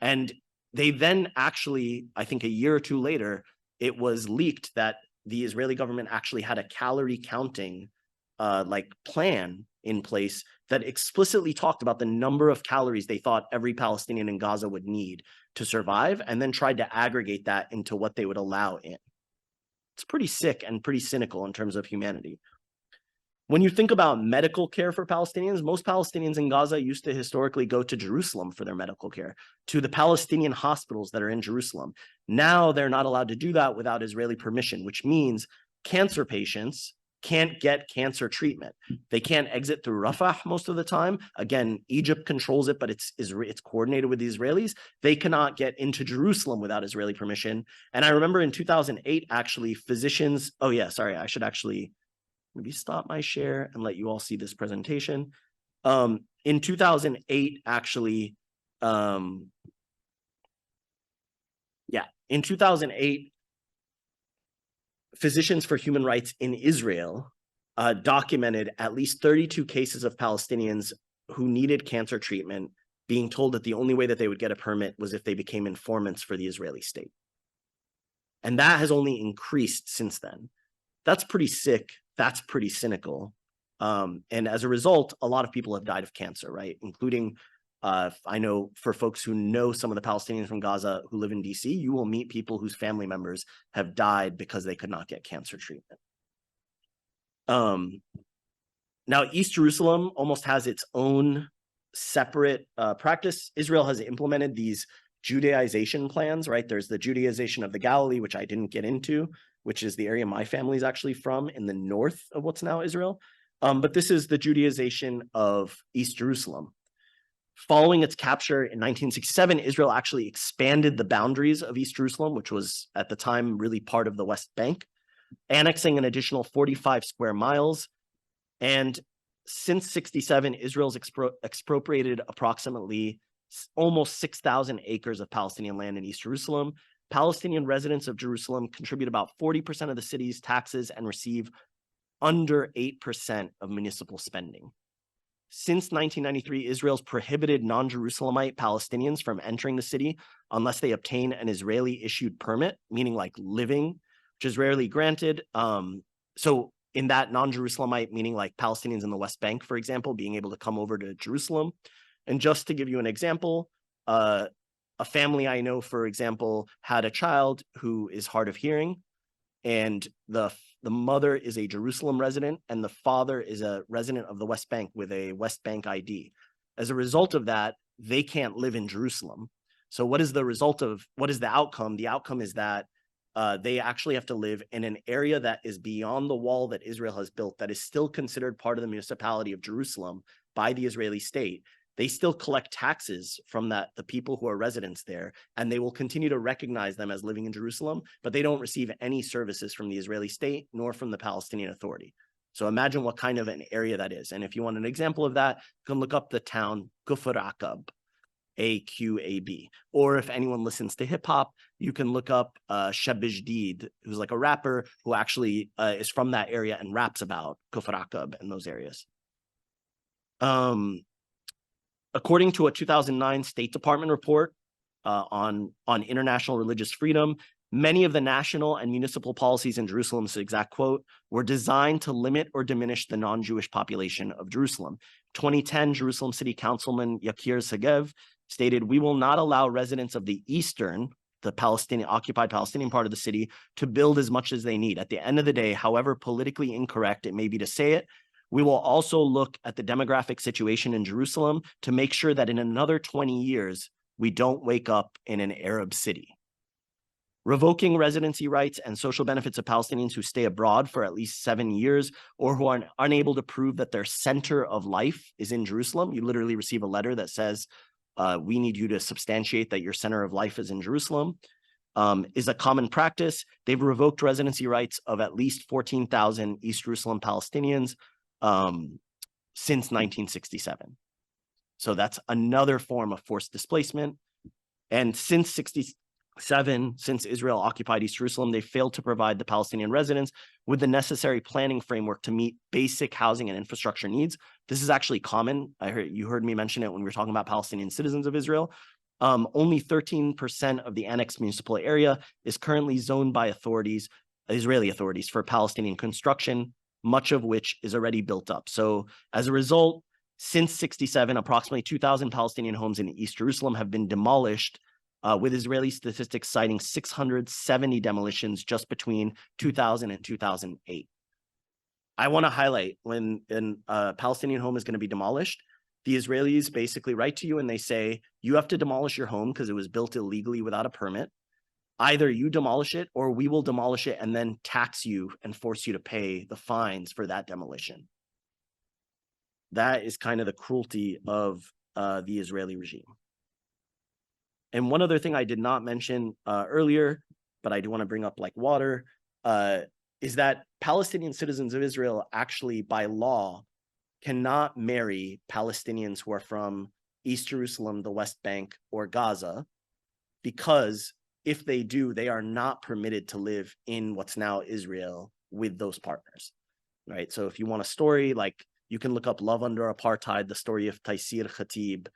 And they then actually, I think a year or two later, it was leaked that the Israeli government actually had a calorie counting plan in place that explicitly talked about the number of calories they thought every Palestinian in Gaza would need to survive, and then tried to aggregate that into what they would allow in. It's pretty sick and pretty cynical in terms of humanity. When you think about medical care for Palestinians, most Palestinians in Gaza used to historically go to Jerusalem for their medical care, to the Palestinian hospitals that are in Jerusalem. Now they're not allowed to do that without Israeli permission, which means cancer patients can't get cancer treatment. They can't exit through Rafah most of the time. Again, Egypt controls it, but it's coordinated with the Israelis. They cannot get into Jerusalem without Israeli permission. And I remember in 2008, actually, physicians, oh yeah, sorry, I should actually maybe stop my share and let you all see this presentation. In 2008, actually, in 2008, Physicians for Human Rights in Israel documented at least 32 cases of Palestinians who needed cancer treatment being told that the only way that they would get a permit was if they became informants for the Israeli state. And that has only increased since then. That's pretty sick. That's pretty cynical. And as a result, a lot of people have died of cancer, right? Including, I know for folks who know some of the Palestinians from Gaza who live in DC, you will meet people whose family members have died because they could not get cancer treatment. Now, East Jerusalem almost has its own separate practice. Israel has implemented these Judaization plans, right? There's the Judaization of the Galilee, which I didn't get into, which is the area my family is actually from in the north of what's now Israel. But this is the Judaization of East Jerusalem. Following its capture in 1967, Israel actually expanded the boundaries of East Jerusalem, which was at the time really part of the West Bank, annexing an additional 45 square miles. And since 67, Israel's expropriated approximately almost 6,000 acres of Palestinian land in East Jerusalem. Palestinian residents of Jerusalem contribute about 40% of the city's taxes and receive under 8% of municipal spending. Since 1993, Israel's prohibited non-Jerusalemite Palestinians from entering the city unless they obtain an Israeli-issued permit, meaning like living, which is rarely granted. So in that non-Jerusalemite, meaning like Palestinians in the West Bank, for example, being able to come over to Jerusalem. And just to give you an example, a family I know, for example, had a child who is hard of hearing, and the mother is a Jerusalem resident and the father is a resident of the West Bank with a West Bank ID. As a result of that, they can't live in Jerusalem. So what is the outcome? The outcome is that they actually have to live in an area that is beyond the wall that Israel has built, that is still considered part of the municipality of Jerusalem by the Israeli state. They still collect taxes from the people who are residents there, and they will continue to recognize them as living in Jerusalem, but they don't receive any services from the Israeli state nor from the Palestinian Authority. So imagine what kind of an area that is. And if you want an example of that, you can look up the town Kufr Aqab, AQAB. Or if anyone listens to hip hop, you can look up Shabijdid, who's like a rapper who actually is from that area and raps about Kufr Aqab and those areas. According to a 2009 State Department report on international religious freedom, many of the national and municipal policies in Jerusalem's exact quote were designed to limit or diminish the non-Jewish population of Jerusalem. 2010, Jerusalem City Councilman Yakir Segev stated, "We will not allow residents of the eastern, the occupied Palestinian part of the city, to build as much as they need. At the end of the day, however politically incorrect it may be to say it, we will also look at the demographic situation in Jerusalem to make sure that in another 20 years, we don't wake up in an Arab city." Revoking residency rights and social benefits of Palestinians who stay abroad for at least 7 years or who are unable to prove that their center of life is in Jerusalem. You literally receive a letter that says, we need you to substantiate that your center of life is in Jerusalem, is a common practice. They've revoked residency rights of at least 14,000 East Jerusalem Palestinians since 1967. So that's another form of forced displacement. And since 1967, since Israel occupied East Jerusalem, they failed to provide the Palestinian residents with the necessary planning framework to meet basic housing and infrastructure needs. This is actually common. You heard me mention it when we were talking about Palestinian citizens of Israel. Only 13% of the annexed municipal area is currently zoned by Israeli authorities for Palestinian construction, much of which is already built up. So as a result, since 1967, approximately 2,000 Palestinian homes in East Jerusalem have been demolished, with Israeli statistics citing 670 demolitions just between 2000 and 2008. I want to highlight, when a Palestinian home is going to be demolished, the Israelis basically write to you and they say, you have to demolish your home because it was built illegally without a permit. Either you demolish it or we will demolish it and then tax you and force you to pay the fines for that demolition. That is kind of the cruelty of the Israeli regime. And one other thing I did not mention earlier, but I do want to bring up like water. is that Palestinian citizens of Israel actually, by law, cannot marry Palestinians who are from East Jerusalem, the West Bank, or Gaza, because if they do, they are not permitted to live in what's now Israel with those partners, right? So if you want a story, like you can look up Love Under Apartheid, the story of Taysir Khatib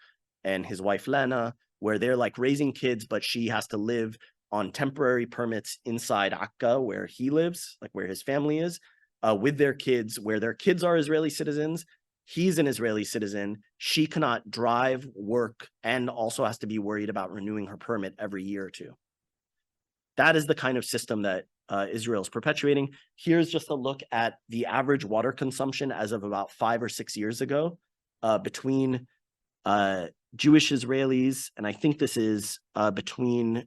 and his wife Lana, where they're like raising kids, but she has to live on temporary permits inside Akka, where he lives, like where his family is, with their kids, where their kids are Israeli citizens. He's an Israeli citizen. She cannot drive, work, and also has to be worried about renewing her permit every year or two. That is the kind of system that Israel is perpetuating. Here's just a look at the average water consumption as of about 5 or 6 years ago between Jewish Israelis, and I think this is between,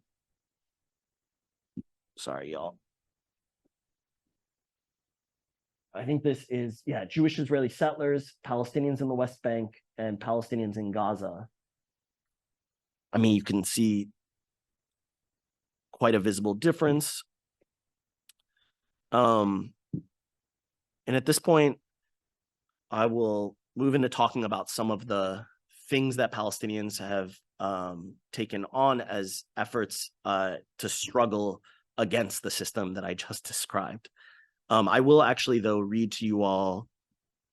sorry, y'all. I think this is, yeah, Jewish Israeli settlers, Palestinians in the West Bank, and Palestinians in Gaza. I mean, you can see quite a visible difference. And at this point, I will move into talking about some of the things that Palestinians have taken on as efforts to struggle against the system that I just described. I will actually, though, read to you all.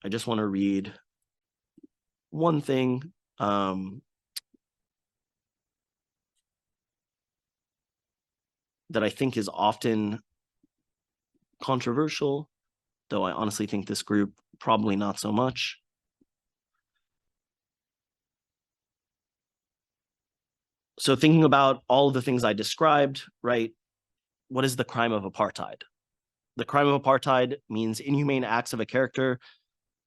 I just want to read one thing. That I think is often controversial, though I honestly think this group probably not so much. So thinking about all of the things I described, right? What is the crime of apartheid? The crime of apartheid means inhumane acts of a character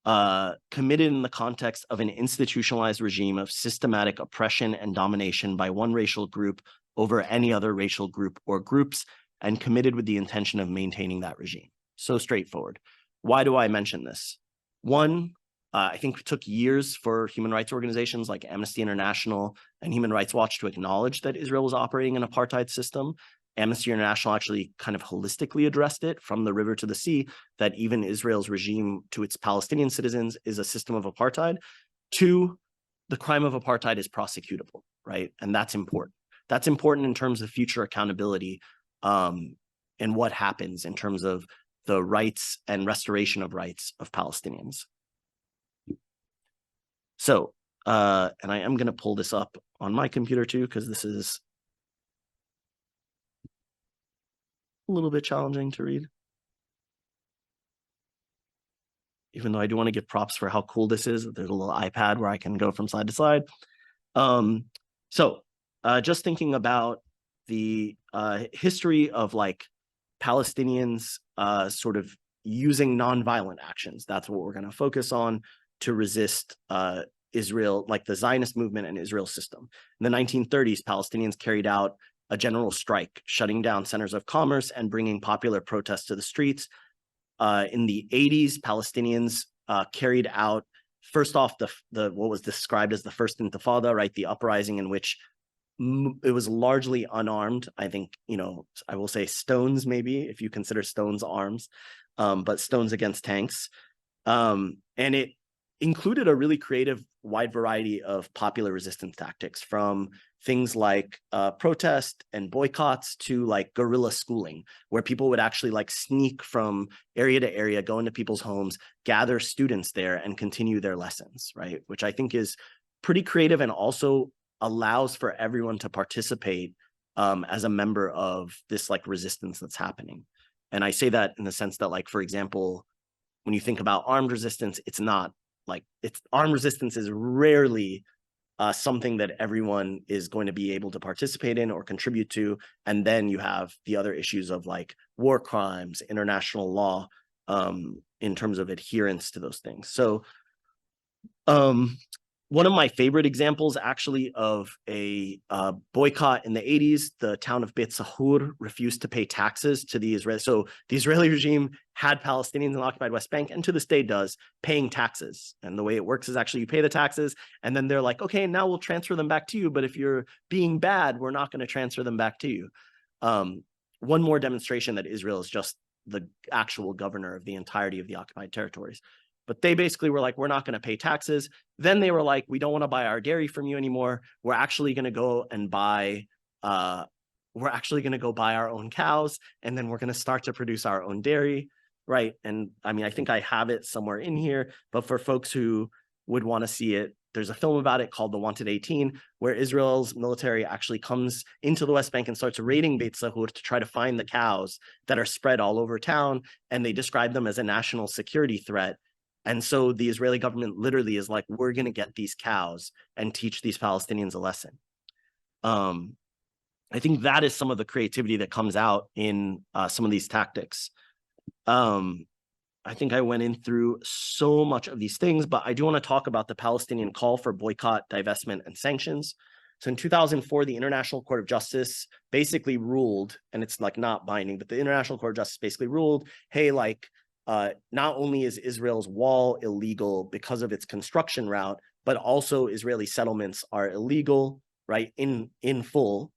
committed in the context of an institutionalized regime of systematic oppression and domination by one racial group over any other racial group or groups, and committed with the intention of maintaining that regime. So straightforward. Why do I mention this? One, I think it took years for human rights organizations like Amnesty International and Human Rights Watch to acknowledge that Israel was operating an apartheid system. Amnesty International actually kind of holistically addressed it from the river to the sea, that even Israel's regime to its Palestinian citizens is a system of apartheid. Two, the crime of apartheid is prosecutable, right? And that's important. That's important in terms of future accountability and what happens in terms of the rights and restoration of rights of Palestinians. So, and I am going to pull this up on my computer too, because this is a little bit challenging to read. Even though I do want to give props for how cool this is. There's a little iPad where I can go from side to side. Just thinking about the history of like Palestinians sort of using nonviolent actions. That's what we're going to focus on to resist Israel, like the Zionist movement and Israel system. In the 1930s, Palestinians carried out a general strike, shutting down centers of commerce and bringing popular protests to the streets. In the 80s, Palestinians carried out, first off, the what was described as the first intifada, right? The uprising in which it was largely unarmed. I think, you know, I will say stones, maybe, if you consider stones arms, but stones against tanks. And it included a really creative, wide variety of popular resistance tactics, from things like protest and boycotts to like guerrilla schooling, where people would actually like sneak from area to area, go into people's homes, gather students there and continue their lessons, right? Which I think is pretty creative and also allows for everyone to participate as a member of this like resistance that's happening. And I say that in the sense that, like, for example, when you think about armed resistance, it's not like, it's armed resistance is rarely something that everyone is going to be able to participate in or contribute to. And then you have the other issues of like war crimes, international law, in terms of adherence to those things. So one of my favorite examples actually of a boycott in the 80s, the town of Beit Sahur refused to pay taxes to the Israeli. So the Israeli regime had Palestinians in the occupied West Bank, and to this day does, paying taxes. And the way it works is actually you pay the taxes, and then they're like, okay, now we'll transfer them back to you. But if you're being bad, we're not going to transfer them back to you. One more demonstration that Israel is just the actual governor of the entirety of the occupied territories. But they basically were like, we're not going to pay taxes. Then they were like, we don't want to buy our dairy from you anymore. We're actually going to go and buy, we're actually going to go buy our own cows, and then we're going to start to produce our own dairy, right? And I mean, I think I have it somewhere in here, but for folks who would want to see it, there's a film about it called The Wanted 18, where Israel's military actually comes into the West Bank and starts raiding Beit Sahur to try to find the cows that are spread all over town, and they describe them as a national security threat. And so the Israeli government literally is like, we're going to get these cows and teach these Palestinians a lesson. I think that is some of the creativity that comes out in some of these tactics. I think I went in through so much of these things, but I do want to talk about the Palestinian call for boycott, divestment, and sanctions. So in 2004, the International Court of Justice basically ruled, and it's like not binding, but the International Court of Justice basically ruled, hey, like, not only is Israel's wall illegal because of its construction route, but also Israeli settlements are illegal, right, in full,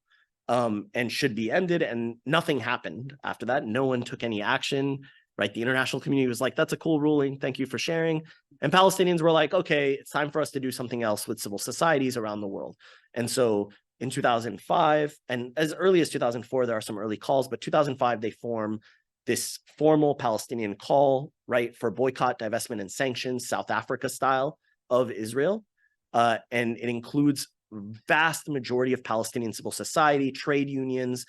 and should be ended. And nothing happened after that. No one took any action, right? The international community was like, that's a cool ruling. Thank you for sharing. And Palestinians were like, okay, it's time for us to do something else with civil societies around the world. And so in 2005, and as early as 2004, there are some early calls, but 2005, they form this formal Palestinian call, right, for boycott, divestment, and sanctions, South Africa style, of Israel. And it includes vast majority of Palestinian civil society, trade unions,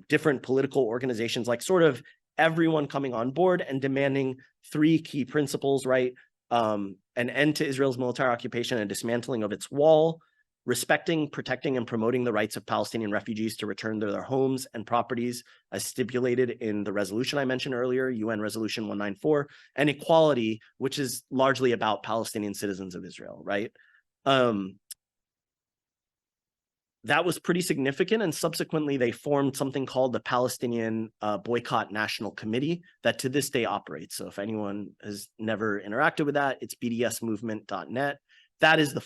different political organizations, like sort of everyone coming on board and demanding three key principles, right? An end to Israel's military occupation and dismantling of its wall, respecting, protecting, and promoting the rights of Palestinian refugees to return to their homes and properties as stipulated in the resolution I mentioned earlier, UN Resolution 194, and equality, which is largely about Palestinian citizens of Israel, right? That was pretty significant, and subsequently they formed something called the Palestinian Boycott National Committee that to this day operates. So if anyone has never interacted with that, it's bdsmovement.net. That is the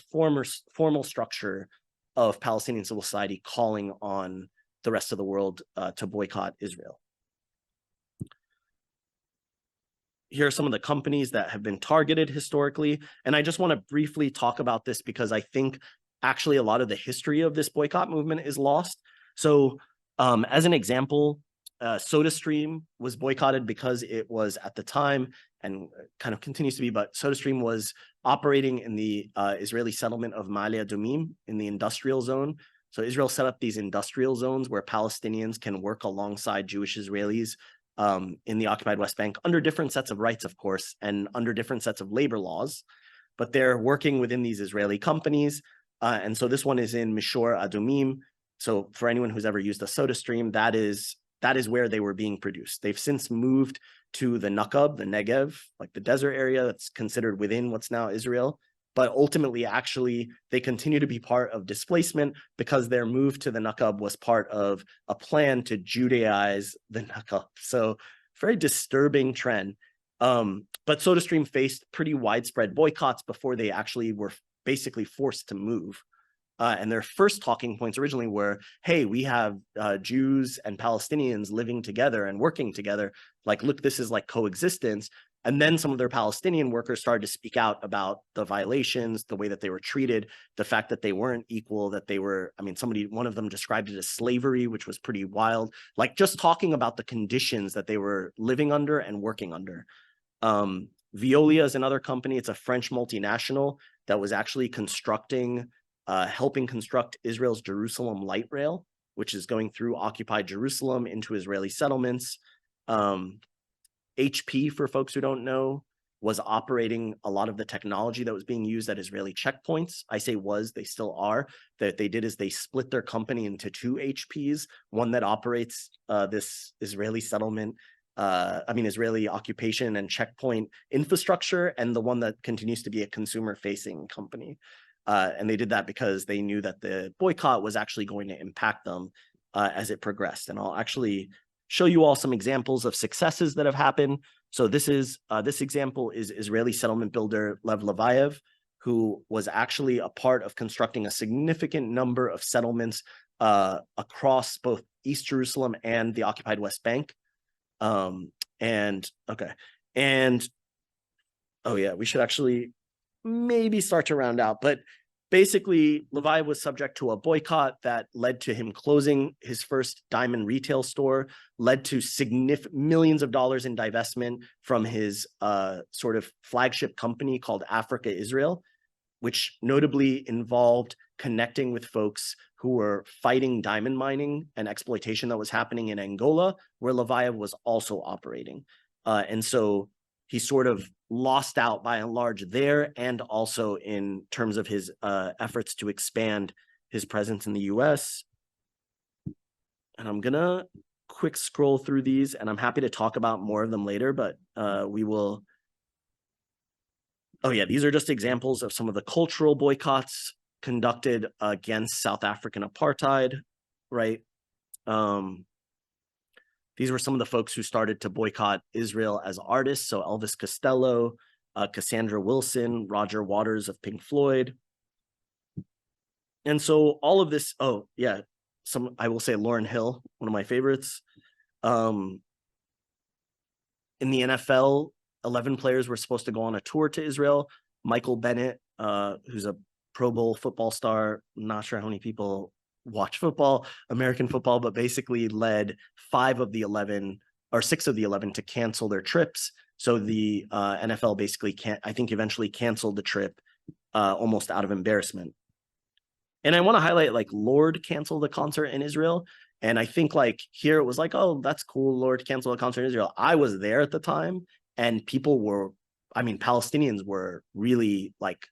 formal structure of Palestinian civil society calling on the rest of the world to boycott Israel. Here are some of the companies that have been targeted historically, and I just want to briefly talk about this because I think actually a lot of the history of this boycott movement is lost. So as an example, SodaStream was boycotted because it was at the time, and kind of continues to be, but SodaStream was operating in the Israeli settlement of Ma'ale Adumim in the industrial zone. So Israel set up these industrial zones where Palestinians can work alongside Jewish Israelis in the occupied West Bank under different sets of rights, of course, and under different sets of labor laws, but they're working within these Israeli companies. And so this one is in Mishor Adumim. So for anyone who's ever used a SodaStream, that is where they were being produced. They've since moved to the Nakab, the Negev, like the desert area that's considered within what's now Israel. But ultimately, actually, they continue to be part of displacement because their move to the Nakab was part of a plan to Judaize the Nakab. So very disturbing trend. But SodaStream faced pretty widespread boycotts before they actually were basically forced to move. And their first talking points originally were, hey, we have Jews and Palestinians living together and working together. Like, look, this is like coexistence. And then some of their Palestinian workers started to speak out about the violations, the way that they were treated, the fact that they weren't equal, that they were, I mean, one of them described it as slavery, which was pretty wild. Like just talking about the conditions that they were living under and working under. Veolia is another company. It's a French multinational that was actually helping construct Israel's Jerusalem light rail, which is going through occupied Jerusalem into Israeli settlements. HP, for folks who don't know, was operating a lot of the technology that was being used at Israeli checkpoints. I say was, they still are. That they did is they split their company into two HPs, one that operates this Israeli settlement, Israeli occupation and checkpoint infrastructure, and the one that continues to be a consumer-facing company. And they did that because they knew that the boycott was actually going to impact them as it progressed. And I'll actually show you all some examples of successes that have happened. So this example is Israeli settlement builder Lev Levayev, who was actually a part of constructing a significant number of settlements across both East Jerusalem and the occupied West Bank. And okay. And oh yeah, we should actually maybe start to round out. But basically, Levi was subject to a boycott that led to him closing his first diamond retail store, led to significant millions of dollars in divestment from his sort of flagship company called Africa Israel, which notably involved connecting with folks who were fighting diamond mining and exploitation that was happening in Angola, where Levi was also operating. And so he sort of lost out by and large there, and also in terms of his efforts to expand his presence in the US. And I'm gonna quick scroll through these, and I'm happy to talk about more of them later, but we will. Oh yeah, these are just examples of some of the cultural boycotts conducted against South African apartheid, right? These were some of the folks who started to boycott Israel as artists. So Elvis Costello, Cassandra Wilson, Roger Waters of Pink Floyd. And so all of this, oh yeah, I will say Lauryn Hill, one of my favorites. In the NFL, 11 players were supposed to go on a tour to Israel. Michael Bennett, who's a Pro Bowl football star, I'm not sure how many people watch football, American football, but basically led 6 of the 11 to cancel their trips. So the NFL basically I think eventually canceled the trip almost out of embarrassment. And I want to highlight, like, Lorde canceled the concert in Israel. And I think, like, here it was like, oh, that's cool, Lorde canceled a concert in Israel. I was there at the time, and Palestinians were really, like,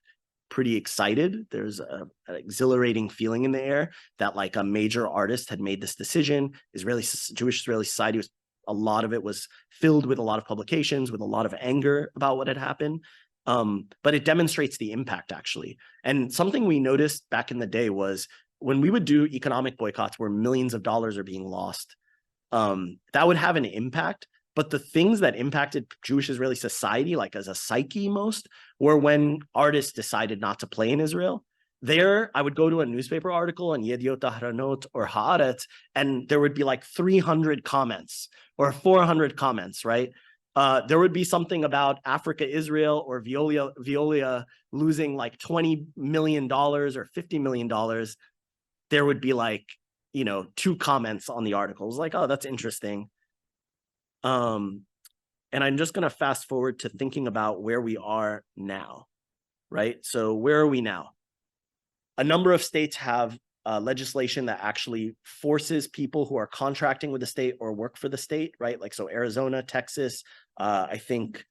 pretty excited. There's an exhilarating feeling in the air that, like, a major artist had made this decision. Jewish Israeli society a lot of it was filled with a lot of publications, with a lot of anger about what had happened. But it demonstrates the impact, actually. And something we noticed back in the day was when we would do economic boycotts where millions of dollars are being lost, that would have an impact. But the things that impacted Jewish Israeli society, like as a psyche most, were when artists decided not to play in Israel. There, I would go to a newspaper article on Yediot Ahronot or Haaretz, and there would be like 300 comments or 400 comments, right? There would be something about Africa Israel or Veolia losing like $20 million or $50 million. There would be like, 2 comments on the article. It was like, oh, that's interesting. And I'm just going to fast forward to thinking about where we are now, right? So where are we now? A number of states have legislation that actually forces people who are contracting with the state or work for the state, right? Like, so Arizona, Texas, I think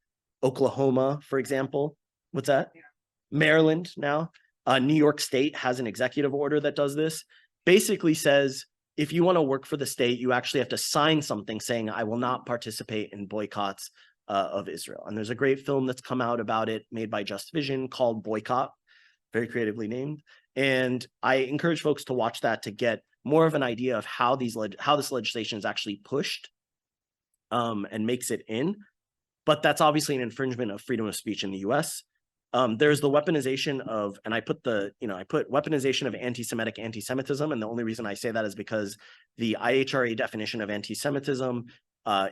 Oklahoma, for example. What's that? Yeah. Maryland now. New York State has an executive order that does this. Basically says, if you want to work for the state, you actually have to sign something saying, I will not participate in boycotts of Israel. And there's a great film that's come out about it, made by Just Vision, called Boycott, very creatively named. And I encourage folks to watch that to get more of an idea of how this legislation is actually pushed and makes it in. But that's obviously an infringement of freedom of speech in the US. There's the weaponization of, and I put weaponization of anti-Semitism. And the only reason I say that is because the IHRA definition of anti-Semitism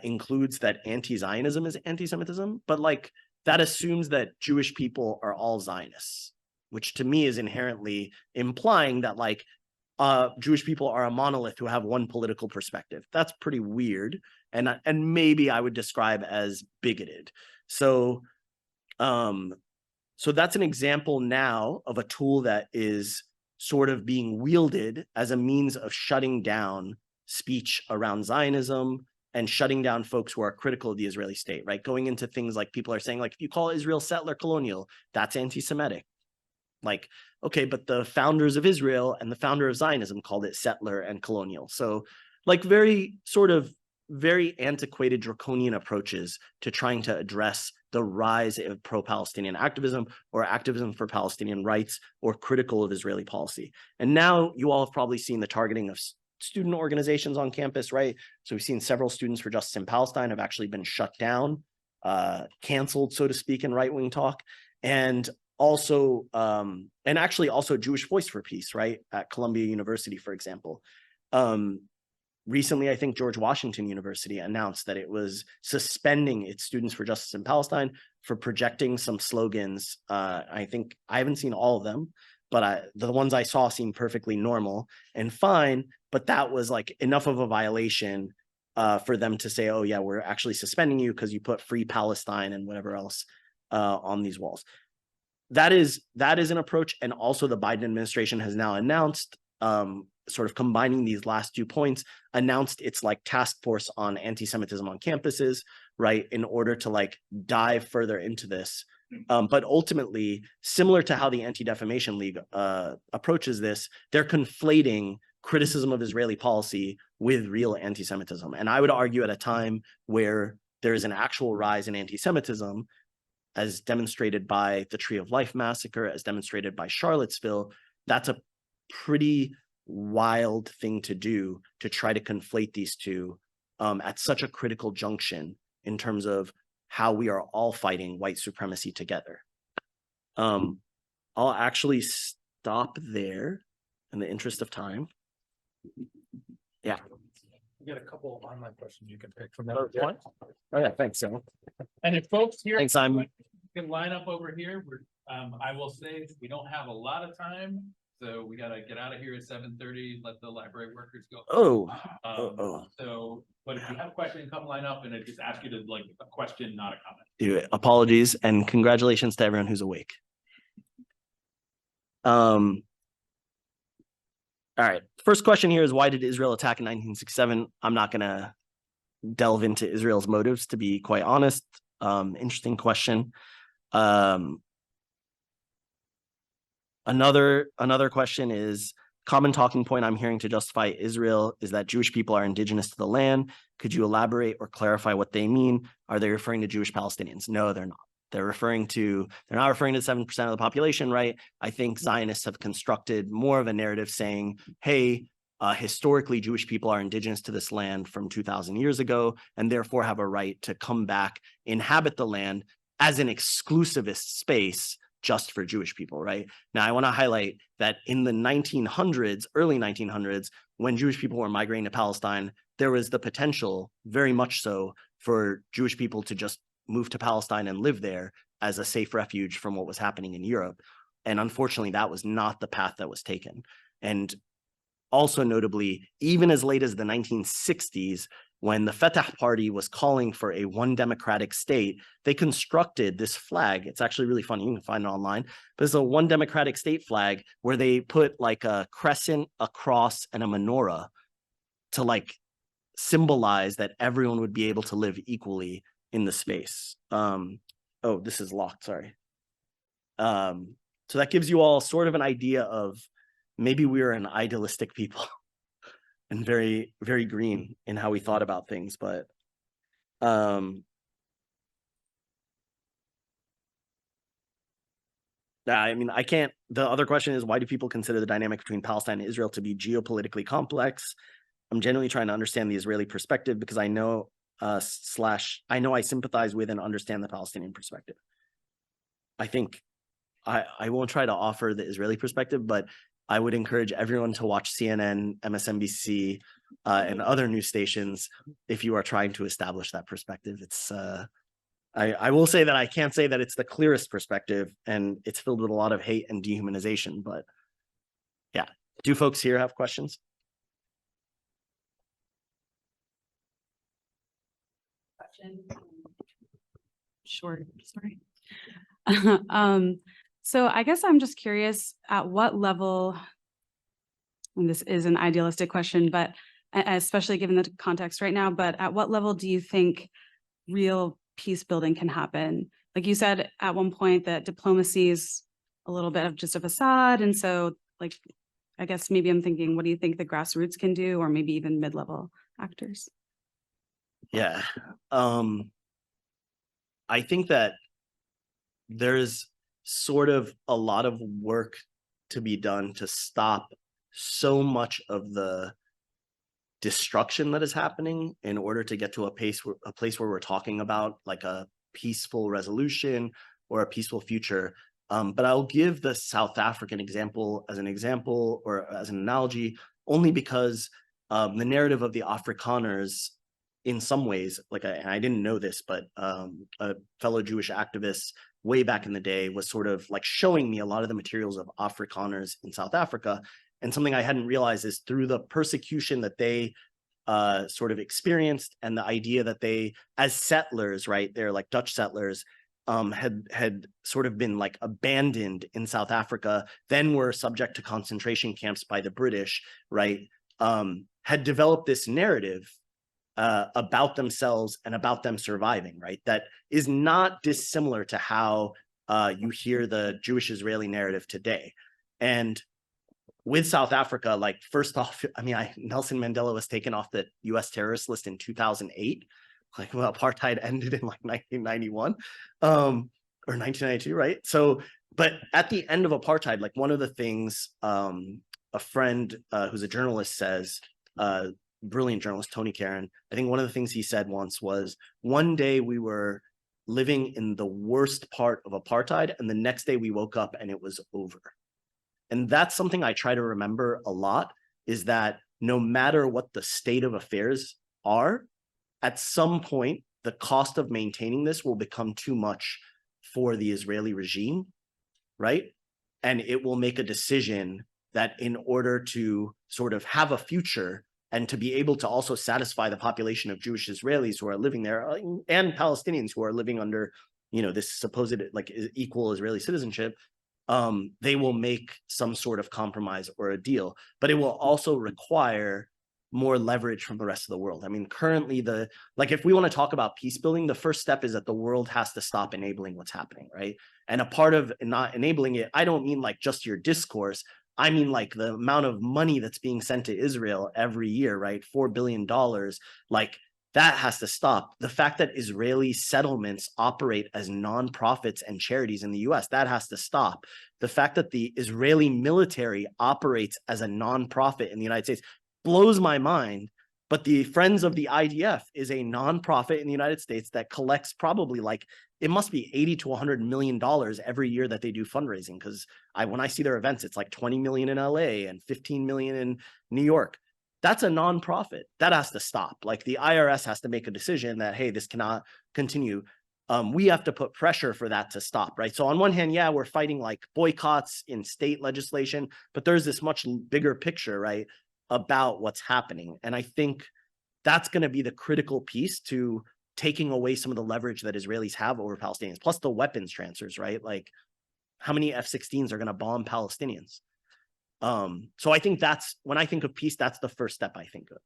includes that anti-Zionism is anti-Semitism, but like that assumes that Jewish people are all Zionists, which to me is inherently implying that like Jewish people are a monolith who have one political perspective. That's pretty weird, and maybe I would describe as bigoted. So that's an example now of a tool that is sort of being wielded as a means of shutting down speech around Zionism and shutting down folks who are critical of the Israeli state, right? Going into things like people are saying, like, if you call Israel settler colonial, that's anti-Semitic. Like, okay, but the founders of Israel and the founder of Zionism called it settler and colonial. So like very antiquated draconian approaches to trying to address the rise of pro-Palestinian activism or activism for Palestinian rights or critical of Israeli policy. And now you all have probably seen the targeting of student organizations on campus, right? So we've seen several Students for Justice in Palestine have actually been shut down, canceled, so to speak, in right-wing talk. And also, also Jewish Voice for Peace, right? At Columbia University, for example. recently, I think George Washington University announced that it was suspending its Students for Justice in Palestine for projecting some slogans. I think I haven't seen all of them, but the ones I saw seemed perfectly normal and fine. But that was like enough of a violation for them to say, oh yeah, we're actually suspending you because you put free Palestine and whatever else on these walls. That is an approach. And also the Biden administration has now announced, sort of combining these last 2 points, announced its like task force on anti-Semitism on campuses, right, in order to like dive further into this. But ultimately, similar to how the Anti-Defamation League approaches this, they're conflating criticism of Israeli policy with real anti-Semitism. And I would argue at a time where there is an actual rise in anti-Semitism, as demonstrated by the Tree of Life massacre, as demonstrated by Charlottesville, that's a pretty wild thing to do, to try to conflate these two at such a critical junction in terms of how we are all fighting white supremacy together. I'll actually stop there in the interest of time. Yeah. You got a couple of online questions you can pick from that. Oh yeah, thanks, Sam. And if folks here Thanks, I'm can line up over here, I will say we don't have a lot of time, so we got to get out of here at 7:30. Let the library workers go. So, but if you have a question, come line up, and I just ask you to like a question, not a comment. Do it. Apologies and congratulations to everyone who's awake. All right. First question here is, why did Israel attack in 1967? I'm not going to delve into Israel's motives, to be quite honest. Interesting question. Another question is, common talking point I'm hearing to justify Israel is that Jewish people are indigenous to the land. Could you elaborate or clarify what they mean? Are they referring to Jewish Palestinians? No, they're not. They're not referring to the 7% of the population, right? I think Zionists have constructed more of a narrative saying, hey, historically, Jewish people are indigenous to this land from 2,000 years ago, and therefore have a right to come back, inhabit the land as an exclusivist space just for Jewish people, right? Now, I want to highlight that in the 1900s, early 1900s, when Jewish people were migrating to Palestine, there was the potential, very much so, for Jewish people to just move to Palestine and live there as a safe refuge from what was happening in Europe. And unfortunately, that was not the path that was taken. And also notably, even as late as the 1960s, when the Fatah Party was calling for a one democratic state, they constructed this flag. It's actually really funny. You can find it online. But it's a one democratic state flag where they put like a crescent, a cross, and a menorah to like symbolize that everyone would be able to live equally in the space. Oh, this is locked, sorry. So that gives you all sort of an idea of maybe we were an idealistic people and very, very green in how we thought about things. But I mean, I can't, the other question is, why do people consider the dynamic between Palestine and Israel to be geopolitically complex? I'm genuinely trying to understand the Israeli perspective because I know I sympathize with and understand the Palestinian perspective. I think I won't try to offer the Israeli perspective, but I would encourage everyone to watch CNN, MSNBC, and other news stations if you are trying to establish that perspective. It's I will say that I can't say that it's the clearest perspective, and it's filled with a lot of hate and dehumanization. But yeah, do folks here have questions? Short, sorry. So I guess I'm just curious, at what level, and this is an idealistic question, but especially given the context right now, but at what level do you think real peace building can happen? Like you said at one point that diplomacy is a little bit of just a facade. And so like, I guess maybe I'm thinking, what do you think the grassroots can do, or maybe even mid-level actors? Yeah. I think that there's sort of a lot of work to be done to stop so much of the destruction that is happening in order to get to a place where we're talking about like a peaceful resolution or a peaceful future. But I'll give the South African example as an example or as an analogy only because the narrative of the Afrikaners, in some ways, like I didn't know this, but a fellow Jewish activist way back in the day was sort of like showing me a lot of the materials of Afrikaners in South Africa. And something I hadn't realized is through the persecution that they sort of experienced, and the idea that they, as settlers, right, they're like Dutch settlers, had sort of been like abandoned in South Africa, then were subject to concentration camps by the British, right, had developed this narrative about themselves and about them surviving, right? That is not dissimilar to how you hear the Jewish-Israeli narrative today. And with South Africa, like, first off, I mean, Nelson Mandela was taken off the US terrorist list in 2008. Like, well, apartheid ended in like 1991 or 1992, right? So, but at the end of apartheid, like, one of the things a friend who's a journalist says, brilliant journalist, Tony Karen, I think one of the things he said once was, one day we were living in the worst part of apartheid, and the next day we woke up and it was over. And that's something I try to remember a lot, is that no matter what the state of affairs are, at some point, the cost of maintaining this will become too much for the Israeli regime, right? And it will make a decision that in order to sort of have a future and to be able to also satisfy the population of Jewish Israelis who are living there, and Palestinians who are living under, you know, this supposed like equal Israeli citizenship, they will make some sort of compromise or a deal. But it will also require more leverage from the rest of the world. I mean, currently like, if we want to talk about peace building, the first step is that the world has to stop enabling what's happening, right? And a part of not enabling it, I don't mean like just your discourse, I mean like the amount of money that's being sent to Israel every year, right? $4 billion, like, that has to stop. The fact that Israeli settlements operate as nonprofits and charities in the US, that has to stop. The fact that the Israeli military operates as a nonprofit in the United States blows my mind. But the Friends of the IDF is a nonprofit in the United States that collects probably like, it must be $80 to $100 million every year that they do fundraising. Because when I see their events, it's like 20 million in LA and 15 million in New York. That's a nonprofit. That has to stop. Like, the IRS has to make a decision that, hey, this cannot continue. We have to put pressure for that to stop, right? So on one hand, yeah, we're fighting like boycotts in state legislation, but there's this much bigger picture, right, about what's happening. And I think that's going to be the critical piece to taking away some of the leverage that Israelis have over Palestinians, plus the weapons transfers, right? Like, how many F-16s are going to bomb Palestinians? So I think that's, when I think of peace, that's the first step I think of.